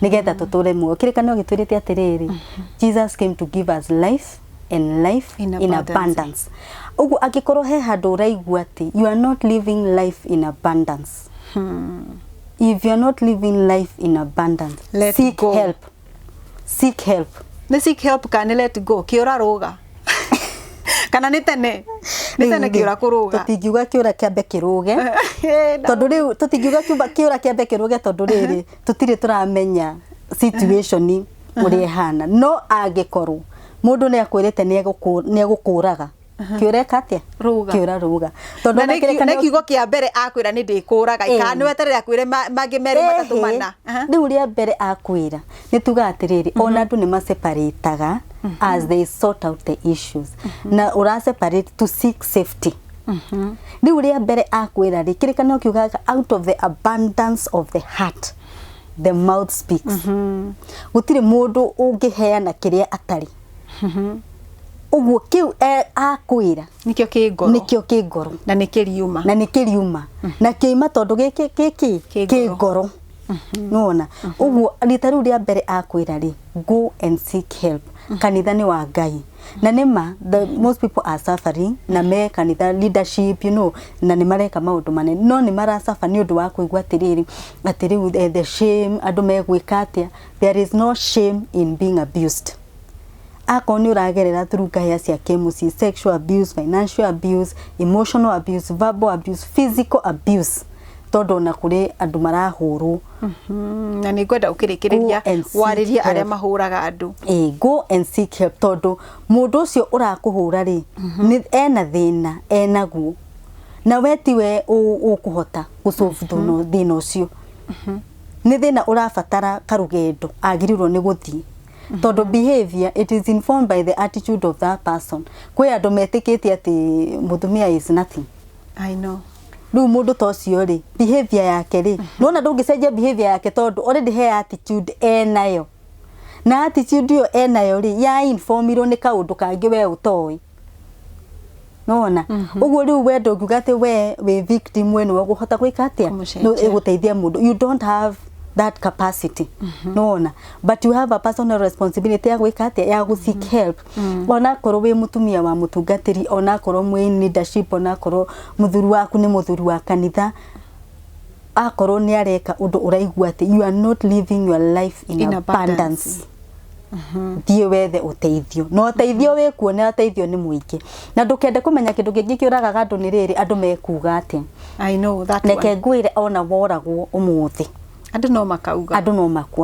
nigetha tuture muo kirikano gitwirite atiriri Jesus came to give us life and life in abundance uguo akikorwo he handu uraigua ati you are not living life in abundance if you are not living life in abundance seek help ni seek help can let go kiora roga kana nitene kiura kuruga tutingiuga kiura kiambe kiruge tondu riu tutingiuga kiura kiambe kiruge tondu riri tutire turamenya situation uri hana no agikorwo mundu ni akwirite ni egukuraga kiura katia kiura ruga tondu na kiugo kia mbere akwira ni ndikuraga ikana ni weterere akwire mangi meri matatu mana riu ria mbere akwira ni tuga atiriri ona andu ni maseparataga as they sort out the issues na ura separate to seek safety riu ria mbere akwira ri kirikano kiuga out of the abundance of the heart the mouth speaks gutire mundu ungiheana kiria atari uguo kiu akwira nikio kingoro na nikiriuma na kiima tondu giki kingoro nona uguo rita riu ria mbere akwira ri go and seek help kanitha ni wa Ngai na nima most people are suffering na me kanitha leadership na ni mareka maundu manene no ni mara suffer ni undu wa kuigwa atiriri the shame andu megwika atia. There is no shame in being abused. Akoni uragerera through gaya cia kemusi, sexual abuse, financial abuse, emotional abuse, verbal abuse, physical abuse, tondu na kuri andu marahuru na ni gwenda ukirikiria wariria aria mahuraga andu go and seek help tondu mundu ucio urakuhura ri ni ena thina enaguo na wetiwe ukuhota gusolve thina ucio ni thina urabatara karugendo agirirwo ni guthii tondu behavior it is informed by the attitude of that person. Kwe andu metikite ati mutumia is nothing. I know. Riu mundu tocio ri behavior yake ri nona ndungicenjia behavior yake tondu already he attitude enayo na attitude yo enayo ri ya informirwo ni kaundu kangi we utoi nona uguo riu we ndungiuga ati we victim we no guhota gwika atia no eguteithia mundu. You don't have that capacity nona but you have a personal responsibility ya gwika atia ya gu seek help. Ona korwo we mutumia wa mutungatiri, ona korwo mwe leadership, ona korwo muthuru waku ni muthuru wa kanitha, akorwo ni areka undu uraigua ati you are not living your life in abundance. Thie wethe uteithio no uteithio we kuona uteithio ni muingi na ndukende kumenya kindu kingi kiuragaga andu ni riri andu mekuga ati I know that one. Neke ngwire ona woragwo umuthi andu no makauga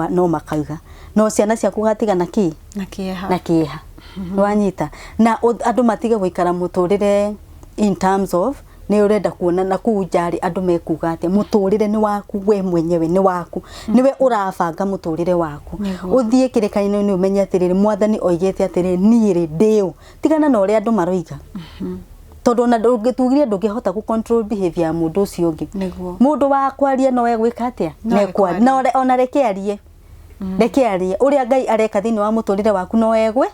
no makauga no ciana ciaku gatiga na kieha wanyita na andu matige gwikara muturire in terms of ni urenda kuona na kujari andu mekuga ati muturire ni waku we mwenyewe ni waku niwe urabanga muturire waku uthie kirikaino ni umenye atiriri mwathani oigete atiriri niire ndio tigana na uri andu maroiga tondu na ndungitugiria ndungihota ku control behavior ya mundu ucio ungi mundu wa kwaria no we gwika atia nekwa na ona rekearie uria Ngai areka thini wa muturire waku no egwe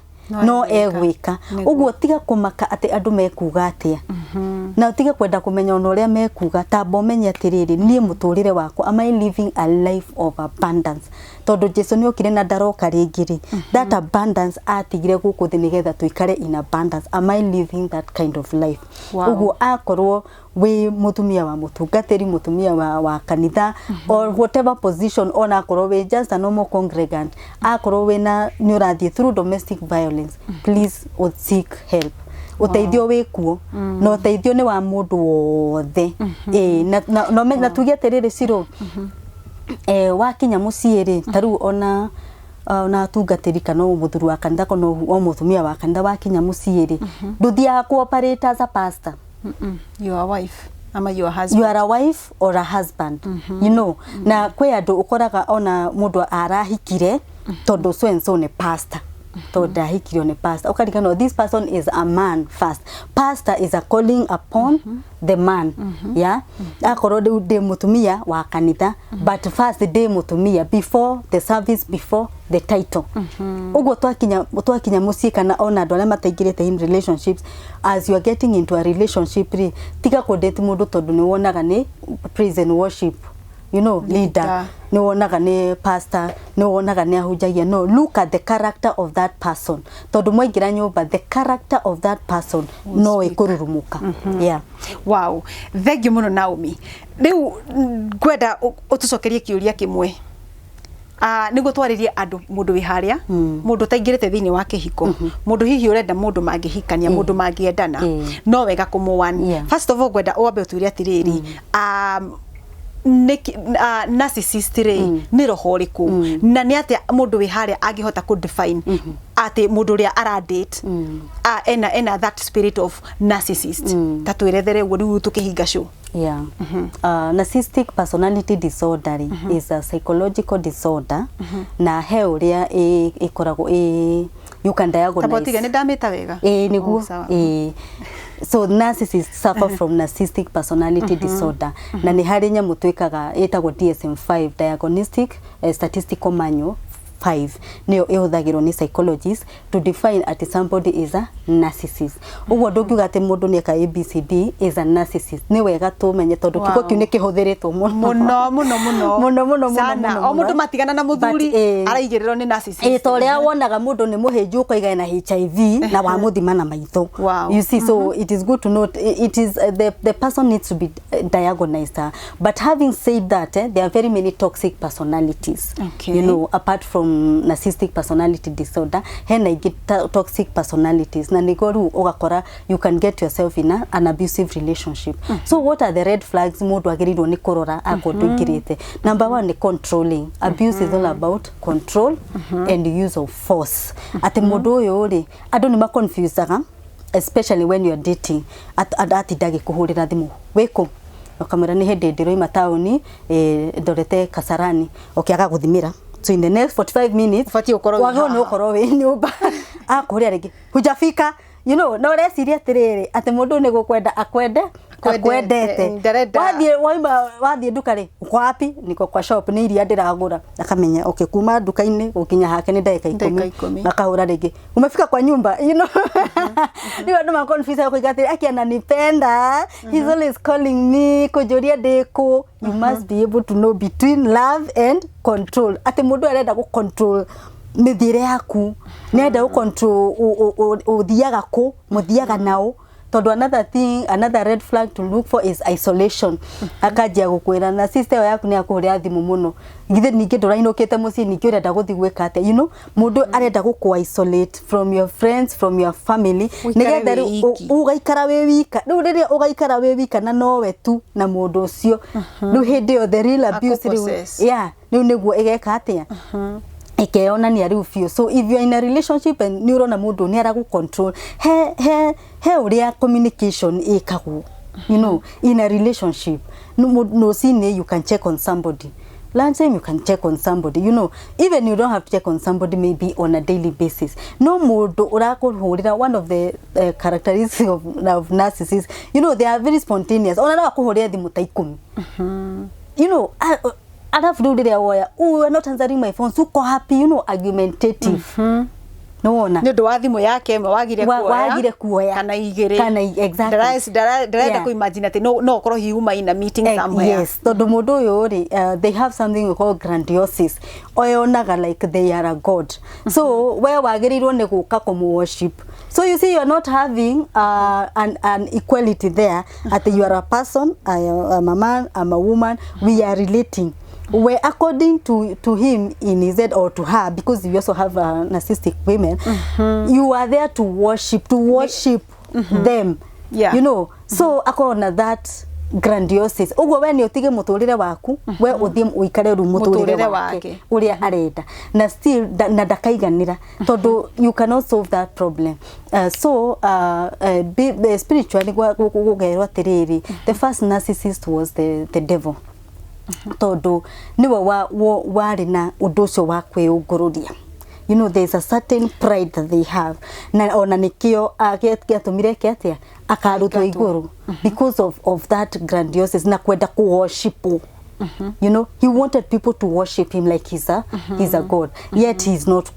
no egwika uguo tiga kumaka ati andu mekuga atia na tiga kwenda kumenya ona uria mekuga tamba menye atiriri nie muturire wako am I living a life of abundance tondu Jesu ni okire na ndaroka ringiri that abundance atigire guku thi nigetha tuikare in abundance. Am I living that kind of life? Uguo akorwo we mutumia wa mutungatiri, mutumia wa kanitha or whatever position, ona akorwo we just a normal congregant, akorwo we na ni urathie through domestic violence, please seek help. Uteithio wikuo no uteithio ni wa mundu wothe na tuge atiriri ciro wakinya muciiri taru ona tungatiri kana muthuru wa kanitha kana mutumia wa kanitha wakinya muciiri nduthia cooperate as a pastor. Your wife ama your husband. You are a wife or a husband. You know na kwe andu ukoraga ona mundu arahikire tondu so and so ne pastor tondu ahikire ne pastor ukariga no this person is a man first. Pastor is a calling upon the man. Yeah akoro de mutumia wa kanitha but first de mutumia before the service, before the title. Ugo twakinya mucie kana ona andu aria mataingirite in relationships, as you are getting into a relationship tiga kudate mundu tondu ni wonaga ni praise and worship, you know, leader, ni wonaga ni pastor, ni wonaga ni ahujagia. No, look at the character of that person. Tondu mwaingira nyumba, the character of that person no ikururumuka. Yeah. Wow. Thank you muno Naomi. Riu gwenda utucokerie kiuria kimwe. Nigo twaririe andu mundu wi haria mundu taingirite thini wa kihiko mundu hihi urenda mundu mangihikania mundu mangiendana no wega kumuwan. First of all gwenda wambe uturia atiriri narcissist ni roho riku na ni ati mundu wi haria angihota ku define ati mundu ria ara date ena that spirit of narcissist tatuirethere uguo riu tukihinga show. Yeah. Narcissistic personality disorder is a psychological disorder na he uria ikoragwo you can diagnose. Tabotiga ni ndamita wega. Niguo. So narcissists suffer from narcissistic personality disorder na ni hari nyamu twikaga etagwo DSM-5 diagnostic statistical manual 5 niyo ihũthagĩrwo ni psychologists to define at somebody is a narcissist. Uguo ndũngiuga atĩ mũndũ nĩ eka ABCD is a narcissist. Nĩ wega tũmenye tondũ kiugo kiu nĩ kĩhũthĩrĩtwo mũno sana. O mũndũ matigana na mũthuri araigĩrĩrwo ni narcissist. To rĩa wonaga mũndũ nĩ mũhĩnju ũkoiga na HIV na wa mũthima na maitho. You see, so it is good to note it is the person needs to be diagnosed. But having said that, there are very many toxic personalities. Okay. You know, apart from narcissistic personality disorder, hena ingĩ toxic personalities. Na nigoru ugakora you can get yourself in an abusive relationship. So what are the red flags mũndũ agĩrĩirwo nĩ kũrora akondũkĩrĩte? Number 1 ni controlling. Abuse is all about control and use of force. Ati mũndũ ũyũ rĩ andũ nĩ maconfusaga, especially when you are dating, ati ndagĩkũhũrĩra thimũ wĩkũ ukamwĩra nĩ hĩndĩ ndĩroima taũni ndorete Kasarani ũkĩaga gũthimĩra. So in the next 45 minutes wagĩrĩirwo nĩ gũkorwo wĩ nyũmba akũrĩa rĩngĩ hujafika, you know, no reciria atĩrĩrĩ atĩ mũndũ nĩ gũkwenda akwendete wathiĩ nduka rĩ uko wapi? Niko kwa shop, nĩ iria ndĩragũra. Akamenya okay, kuma nduka-inĩ gũkinya hake nĩ ndagĩka 10. Akahũra rĩngĩ umefika kwa nyumba, you know. Ndio andũ ma confuse kuiga atĩ aki ananipenda, he's always calling me kũnjũria ndĩkũ. You must be able to know between love and control. Atĩ mũndũ arenda gũ control mĩthiĩre yaku, nenda gũ control ũthiaga kũ, mũthiaga nao. Tondu another red flag to look for is isolation. Akajia gukwira na sister yaku ni akuria thimu muno. Githe ningi ndurainukite muci ningi urenda guthi gwika ate, you know, mundu arenda guku isolate from your friends, from your family. Nigetha ugaikara we wika. Riu riria ugaikara we wika na nowe tu na mundu ucio. Riu hindi yo the real abuse riu niguo igeka atia. Ikeonania riu fio. So if you are in a relationship and ni urona mundu ni aragu control, he uria communication ikagu, you know, in a relationship no sine you can check on somebody. Last time you can check on somebody, you know, even you don't have to check on somebody maybe on a daily basis. No mundu urakuhurira. One of the characteristics of narcissists, you know, they are very spontaneous. Ona no akuhurira thimu ta 10. You know, alafu do the wire. Oh, not answering my phone. So happy, you know, argumentative. No ona. Ndio wathimu yake wagire kuoya kana igere. Exactly. Darada ku imagine ati no korwo hiuma in a meeting somewhere. Yes. Tondu mundu uyu they have something we call grandiose. Oyonaga like they are a god. So where wagirirwo ni guka kumu worship. So you see, you are not having an equality there. At you are a person, I'm a man, I'm a woman. We are relating. Where according to him in his head or to her, because you also have narcissistic women, you are there to worship them. Yeah. You know, so according to that grandiose. Ugo we ni utige muturire waku, we uthie uikare ru muturire wake uria arenda. Na still na ndakaiganira. Tondu you cannot solve that problem. So spiritually gugerwa tiriri. The first narcissist was the devil. Tondu niwe wari na undu ucio wa kwĩũngũrũria. You know, there's a certain pride that they have. Na ona nikio agiatumire kiatia akarutwo iguru because of that grandiose na kwenda ku worship. You know, he wanted people to worship him like he's a god, yet he's not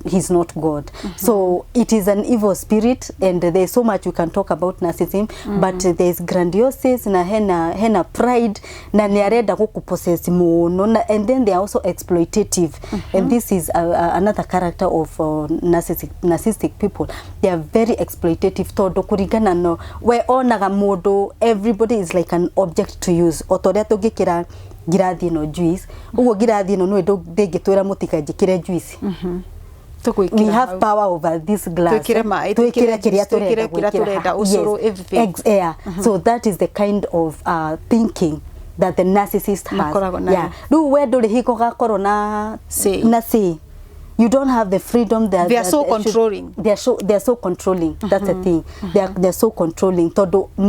God. So it is an evil spirit, and there's so much we can talk about narcissism, but there's grandiose na hena pride na niarenda gukupossess muno, and then they are also exploitative. And this is another character of narcissistic people. They are very exploitative. Todo kurigana no we onaga mundu, everybody is like an object to use. Otoria tugikira girathi no juice, ugo girathi no ndengitwira mutika njikire juice. We have power over this glass. Twikire kiria turenda usuru everything. So that is the kind of thinking that the narcissist has. Yeah. Do we do hiko gakoro na say you don't have the freedom that they are so controlling. They are so controlling. That's the thing. They're so controlling.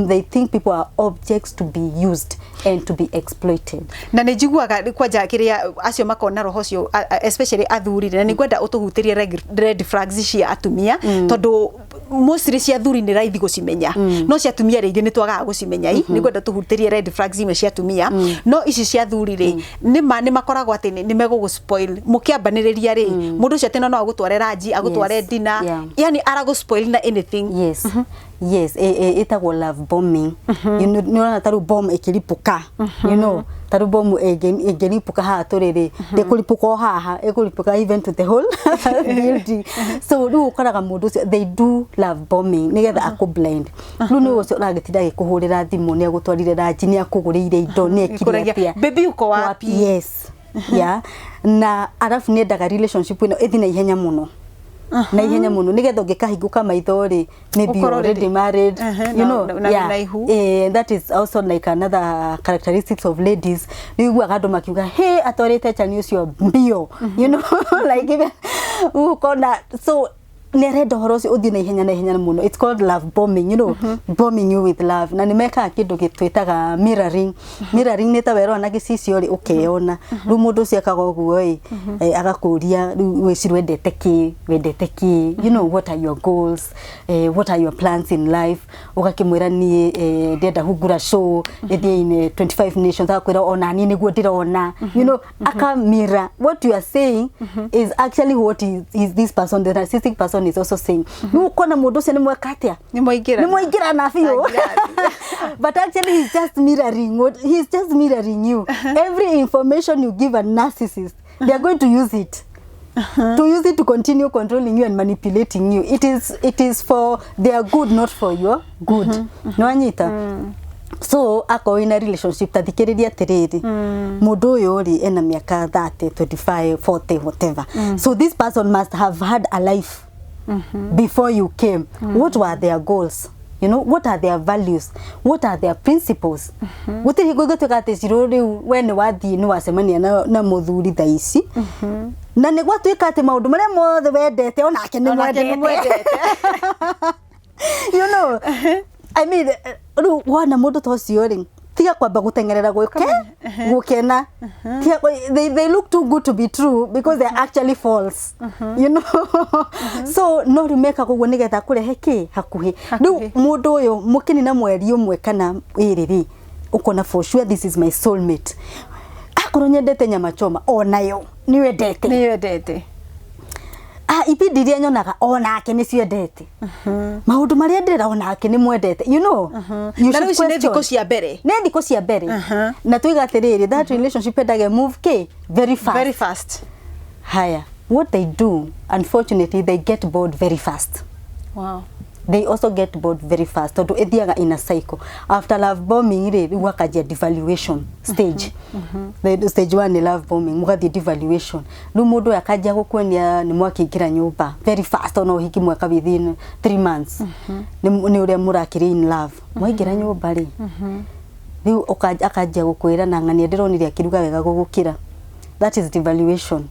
They think people are objects to be used and to be exploited. Na nejiguaga kwaja kiria acio makona roho cio, especially athuri, na nigwenda utuhutirie red flags cia atumia tondu mostly cia thuri ni raithi gucimenya no cia tumia ri ni twagaga gucimenya ni kwenda tuhutirie red flags imwe cia tumia no ici cia thuri ri ni makoragwo ati ni megugu spoil mukiambaniriria ri mundu cio tena no agutware ranji agutware dinner yani aragu spoil na anything. Yes. Yes, itagwo love bombing. You know taru bomb ikiripuka. You know taru bomb ikiripuka ha turiri dekuripuka haha ekuripuka even to the whole building. So ru ukaraga mundu they do love bombing nigetha akublind. Ru ni ucio uragitida gikuhurira thimu ni agutwarire ranji ni akugurire indo ni ekiriria baby uko wapi. Yes. Yeah. Na arafu ni ndaga relationship ino ithina ihenya muno. Na ihenya muno nigetha ngikahinguka maitho ri maybe already married, you know. That is also like another characteristics of ladies. Niigua gandu makiuga hey atwarite chani ucio mbio, you know. Like even ukona so nereda horosi uthi na ihenya muno. It's called love bombing, you know. Bombing you with love. Na nimeka kindu gitwitaga mirroring. Mirroring ni ta wero na gicicio ri ukeona ru mundu cia kagoguo agakuria wicirwendete ki, you know, what are your goals, what are your plans in life, ugakimwira ni ndenda hungura show ithie in 25 nations akwira ona ni niguo ndirona, you know. Aka mirror what you are saying is actually what is this person, the narcissistic person is also saying. No kona mundu cio ni mwekatia ni moigira na fio. But actually he's just mirroring you. Every information you give a narcissist, they are going to use it. To use it to continue controlling you and manipulating you. It is for their good, not for your good. No anyita. So ako in a relationship tathikiriria tiriri mundu uyu ri ena miaka 30 25 40 whatever. So this person must have had a life before you came. What were their goals? You know, what are their values? What are their principles? Gutiri gugituka ati ciro riu we ni wathii ni wacemania na muthuri thaici na ni gwatuika ati maundu maria mothe wendete onake ni mwendete. You know, I mean, wana mundu tocio ri tiga kwamba gutengerera gukena. They look too good to be true because they are actually false. You know. So no remeka koguo nigetha kurehe ki hakuhi riu mundu uyu mukini na mweri umwe kana iriri ukona for sure this is my soulmate. Akorwo nyendete nyama choma onayo ni wendete. Ipidiria nyonaga onake ni ciendete. Maundu maria ndira onake ni mwendete, you know. You should question. Ne ndiko cia mbere. Na tuiga atiriri that relationship endage move very fast. Haya, what they do, unfortunately, they get bored very fast. Wow. They also get bored very fast. Tondu ethiaga in a cycle. After love bombing ri wakajia devaluation stage. The stage 1 ni love bombing, mugathi devaluation. Nu mundu akajia gukwenia ni mwakingira nyumba very fast ono hiki mwaka within 3 months. Ni uria murakiri in love. Mwaingira nyumba ri. Riu akajia gukwira na ng'ania ndironire akiruga wega gugukira. That is devaluation.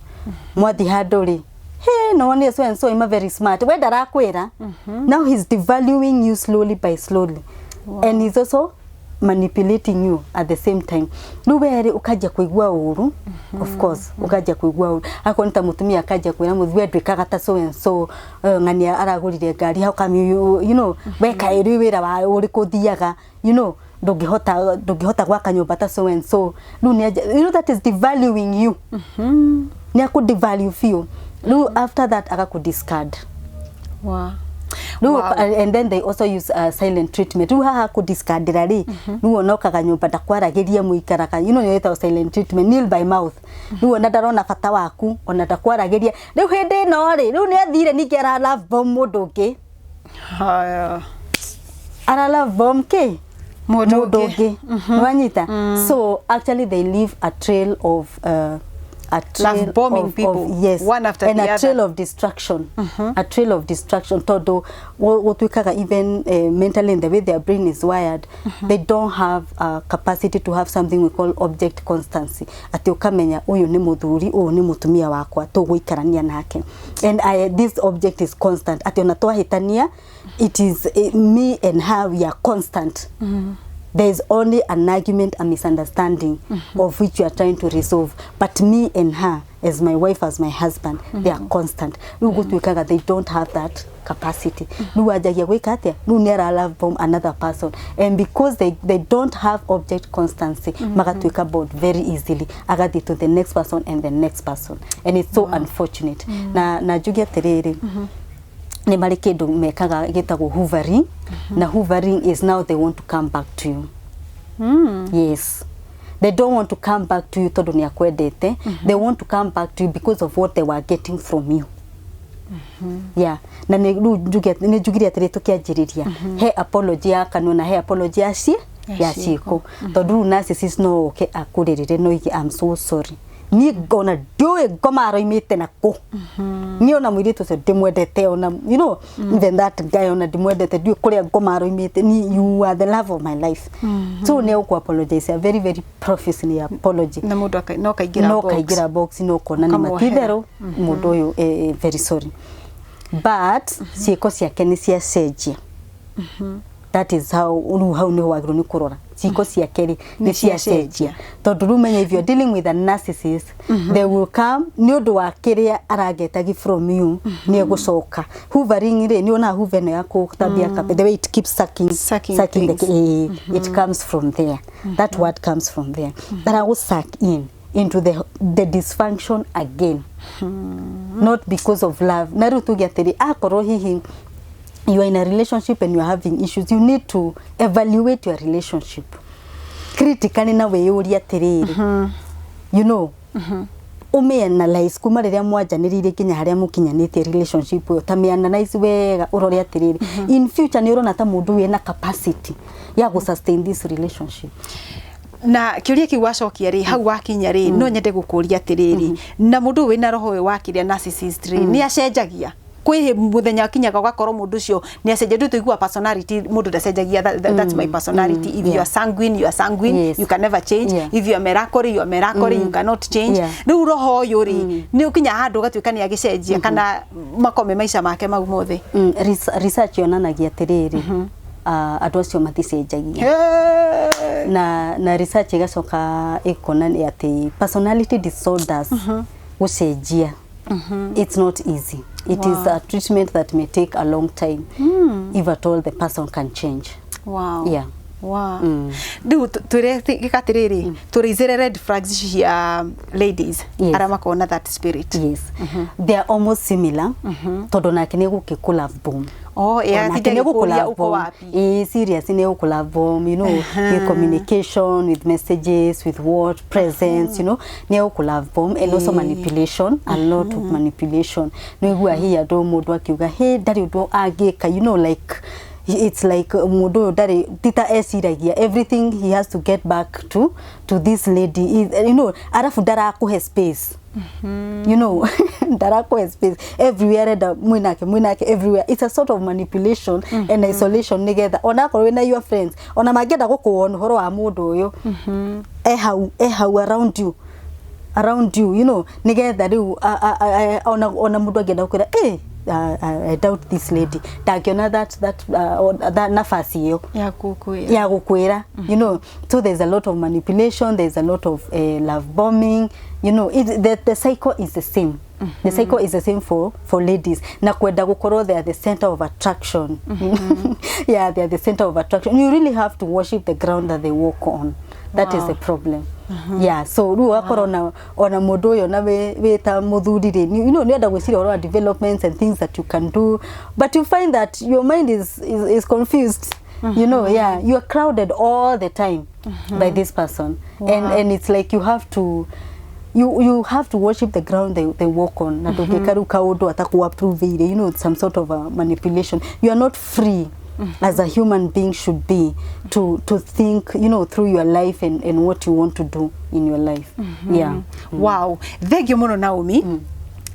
Mwathi handuri hey, no one is so and so, I'm very smart. Where darakwira? Now he's devaluing you slowly by slowly. Wow. And he's also manipulating you at the same time. Nuwere ukaja kuigua uru, of course, ukaja kuigua uru. Ako nita mutumia akaja kuina muthwe ndwikaga ta so and so, ngani aragurire ngari, how come you know, weka iri wira wa uri kuthiaga, you know, ndogihota gwaka nyumba ta so and so. You know that is devaluing you. Ni akudevalue you. No, after that I could discard. Wow. No, wow. And then they also use silent treatment. No, I could discard rari. No, no kaganyumba ndakwaragiria muikaraka. You know you silent treatment, nil by mouth. No, ndadarona fata waku, ona ndakwaragiria. Riu hindi no ri, riu ni athire nikera love bomb mundu ungi. Haya. Ara love bomb ke mundu ungi. Wanyita. So actually they leave a trail of love bombing people, yes, one after and the other. And a trail of destruction. A trail of destruction. Todo what we call even mentally in the way their brain is wired, they don't have a capacity to have something we call object constancy. Ati ukamenya uyu ni muthuri, uyu ni mutumia wakwa, tuguikarania nake. And this object is constant. Ati ona twahitania, it is me and her, we are constant. there is only an argument, a misunderstanding of which you are trying to resolve. But me and her, as my wife, as my husband, they are constant. They don't have that capacity. Love bomb another person. And because they don't have object constancy, magatwika board very easily. Agadi to the next person and the next person. And it's so unfortunate. Na jugia terere. Ni mari kindu mekaga gitagwo hoovering. Na hoovering is now they want to come back to you. Yes. They don't want to come back to you todo ni akwendete. They want to come back to you because of what they were getting from you. Yeah. Na ni jugiria tere tukianjiriria. He apology ya kanuna, he apology ya ciiko. Tondu narcissist no ke akuririre no iki I'm so sorry. Ni gona doe gomaro imite na ko. Ni ona mwiritu se demwedete ona, you know, even that guy ona demwedete dio kule gomaro imite ni you are the love of my life. So ne uko apologize a very very professional apology. Na mudo no kaigira box no kona ni matithero mudo yo very sorry. But ciiko ciake ni cia cenjia. That is how ni wagiro ni kurora. Ciiko ciake ni cia cenjia. Tondu rumenya if you're dealing with a narcissist, they will come ni undu wa kiria aragetagi from you ni egucoka. Hoovering ni ona hoover no yako tabia kape, the way it keeps sucking the, it comes from there. That word comes from there. That I will suck into the dysfunction again. Not because of love. Naru tugiateri akoro hihi you are in a relationship and you are having issues, you need to evaluate your relationship critically na weyuria terere. You know, analyze kuma riria mwanjanirire kinya haria mukinyanite relationship yo, ta analyze wega uroria terere. In future ni urona ta mundu wina capacity ya go sustain this relationship. Na kiuria ki wacokia ri hau wakinya ri no nyende gukuria terere na mundu wina roho we wakiria narcissist ri ni acenjagia kwi muthenya kinyaga gakoro mundu cio ni acenjagia tuigua personality mundu ndacenjagia that's my personality. If you are sanguine yes. You can never change. If you are melancholy you cannot change. Riu roho uyu ri ni ukinya handu gatwika ni agicenjia kana makome maisha make mau mothe. Research yonanagia terere andu acio maticenjagia. Na research igacoka ikona ni ati personality disorders gucenjia. It's not easy. It is a treatment that may take a long time if at all the person can change. Wow. Yeah. Wow. Do gikatiriri turizere red flags cia ladies ara makona that spirit. Yes. They are almost similar. Todo nake ni gukikula bomb. Oh, yeah, serious in love bomb, you know, with communication, with messages, with word presence, you know, love bomb, and also manipulation, a lot of manipulation. No, we are here, do modo akiuga, hey, daddy do ageka, you know, like it's like modo daddy tita esiragia, everything he has to get back to this lady. You know, arafu dara akuhe space. You know, darako space everywhere, mwinake everywhere. It's a sort of manipulation and isolation together. Ona ko na your friends ona magenda gukuona horo wa mundu uyu ehau around you, you know, together riu ona mundu agenda kwira I doubt this lady takiona that nafasi yo ya gukwira. You know, so there's a lot of manipulation, there's a lot of love bombing. You know, the cycle is the same. The cycle is the same for ladies. Na kwenda gukoro, they are the center of attraction. Yeah, they are the center of attraction. You really have to worship the ground that they walk on. That is the problem. Yeah, so ru akoro ona mundu yo na weta muthurire, you know, ni enda gwiciria oro developments and things that you can do, but you find that your mind is confused. You know, yeah, you are crowded all the time by this person. And it's like you have to worship the ground they walk on. Na tukikaruka udo ataku approve, you know, some sort of a manipulation. You are not free as a human being should be to think, you know, through your life and what you want to do in your life. Yeah. Wow. Thegio muno Naomi.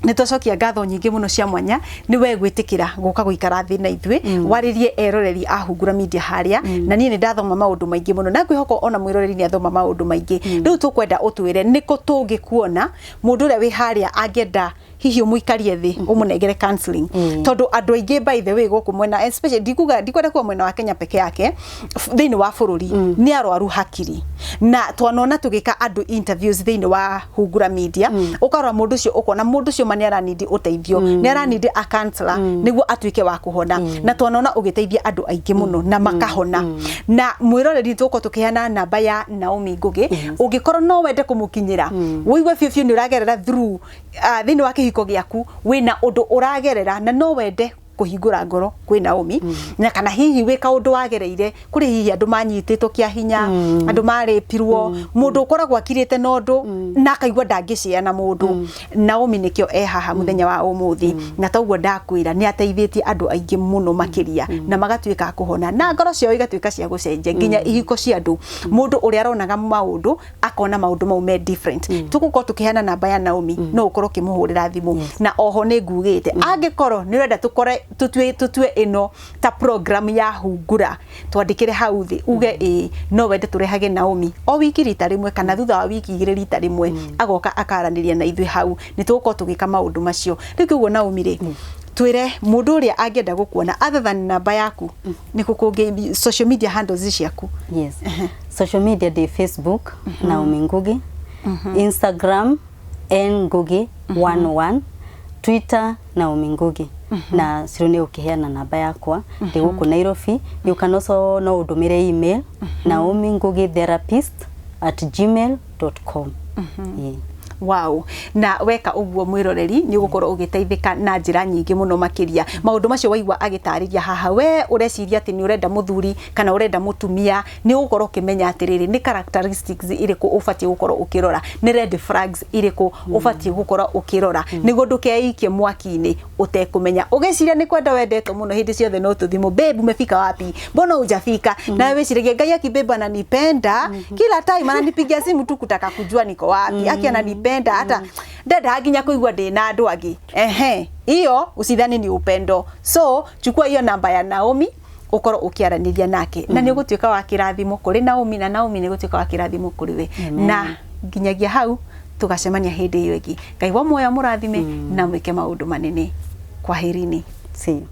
nitwacokia ngatho nyingi muno cia mwanya ni we gwitikira guka guikara thi na ithwe waririe eroreri a Hungura Media haria na nie ni ndathoma maundu maingi muno na kwihoko ona mwiroreri ni athoma maundu maingi riu tukwenda utwire niko tungikuona mundu ria wi haria angenda hihi muikarie thi umunegere counseling tondu andu aingi by the way goku mwena especially ndikwenda kwa mwena wa Kenya peke yake thiini wa bururi ni arwaru hakiri na twanona tugika andu interviews thiini wa Hungura Media ukarora mundu cio ukona mundu cio mani aranidi uteithio ni aranidi a counselor niguo atuike wa kuhona na twanona ugiteithia andu aingi muno na makahona na mwiroreri tuko tukiana namba ya Naomi Ngugi ungikorwo no wende kumukinyira wiigwe fiu ni uragerera through thiini wa kihiko giaku wina undu uragerera na no wende kuhingura ngoro kwi Naomi na kana hihi wika undu wagereire kuri hihi andu manyititwo kia hinya andu maripirwo mundu ukoragwo akirite na undu na akaigwa ndangicea na mundu Naomi nikio haha muthenya wa umuthi na toguo ndakwira ni ateithitie andu aingi muno makiria na magatuika kuhona na ngoro cio igatuika cia gucenje nginya ihiko cia andu mundu uria aronaga maundu akona maundu mau me different tuguko tukihana namba ya Naomi no ukorwo kimuhurira thimu na oho ni ngugite angikorwo ni wenda tukore tutwe ino ta program ya Hungura twandikire hau thi uge no wende turehage Naomi o wiki rita rimwe kana thutha wa wiki igire rita rimwe agoka akaraniria na ithwe hau ni tuguko tugika maundu macio rikuo Naomi ri twire mundu uria angenda gukuona other than namba yaku ni kukungi social media handles ciaku yes social media de Facebook Naomi Ngugi Instagram Ngugi 11 Twitter Naomi Ngugi na sirone ukiheana namba yakwa ndi guku Nairobi you can also no udumire email naomingugitherapist@gmail.com wow na weka uguo mwiroreri ni gukorwo ugiteithika na njira nyingi muno makiria maundu macio waigwa agitariria haha we ureciria ati ni urenda muthuri kana urenda mutumia ni gukorwo kimenya atiriri ni characteristics iriku ufatie gukorwo ukirora ni red flags iriku ufatie gukorwo ukirora nigo ndukeikie mwaki-ini utekumenya ugeciria ni kwenda wendetwo muno hindi ciothe no tuthimu babe umefika wapi mbona hujafika na weciria ngai akibeba na nipenda kila time ananipigia simu tu kutaka kujua niko wapi aki ananipenda hata dada nginya kuigwa ndina andu angi hiyo usidhani ni upendo so chukua hiyo namba ya Naomi ukorwo ukiaraniria nake na ni gutuika wa kirathimo kuri Naomi na Naomi ni gutuika wa kirathimo kuri we na nginyagia hau tugacemania hindi iyo ingi ngai wa moyo murathime na mwike maundu manene kwaherini see you.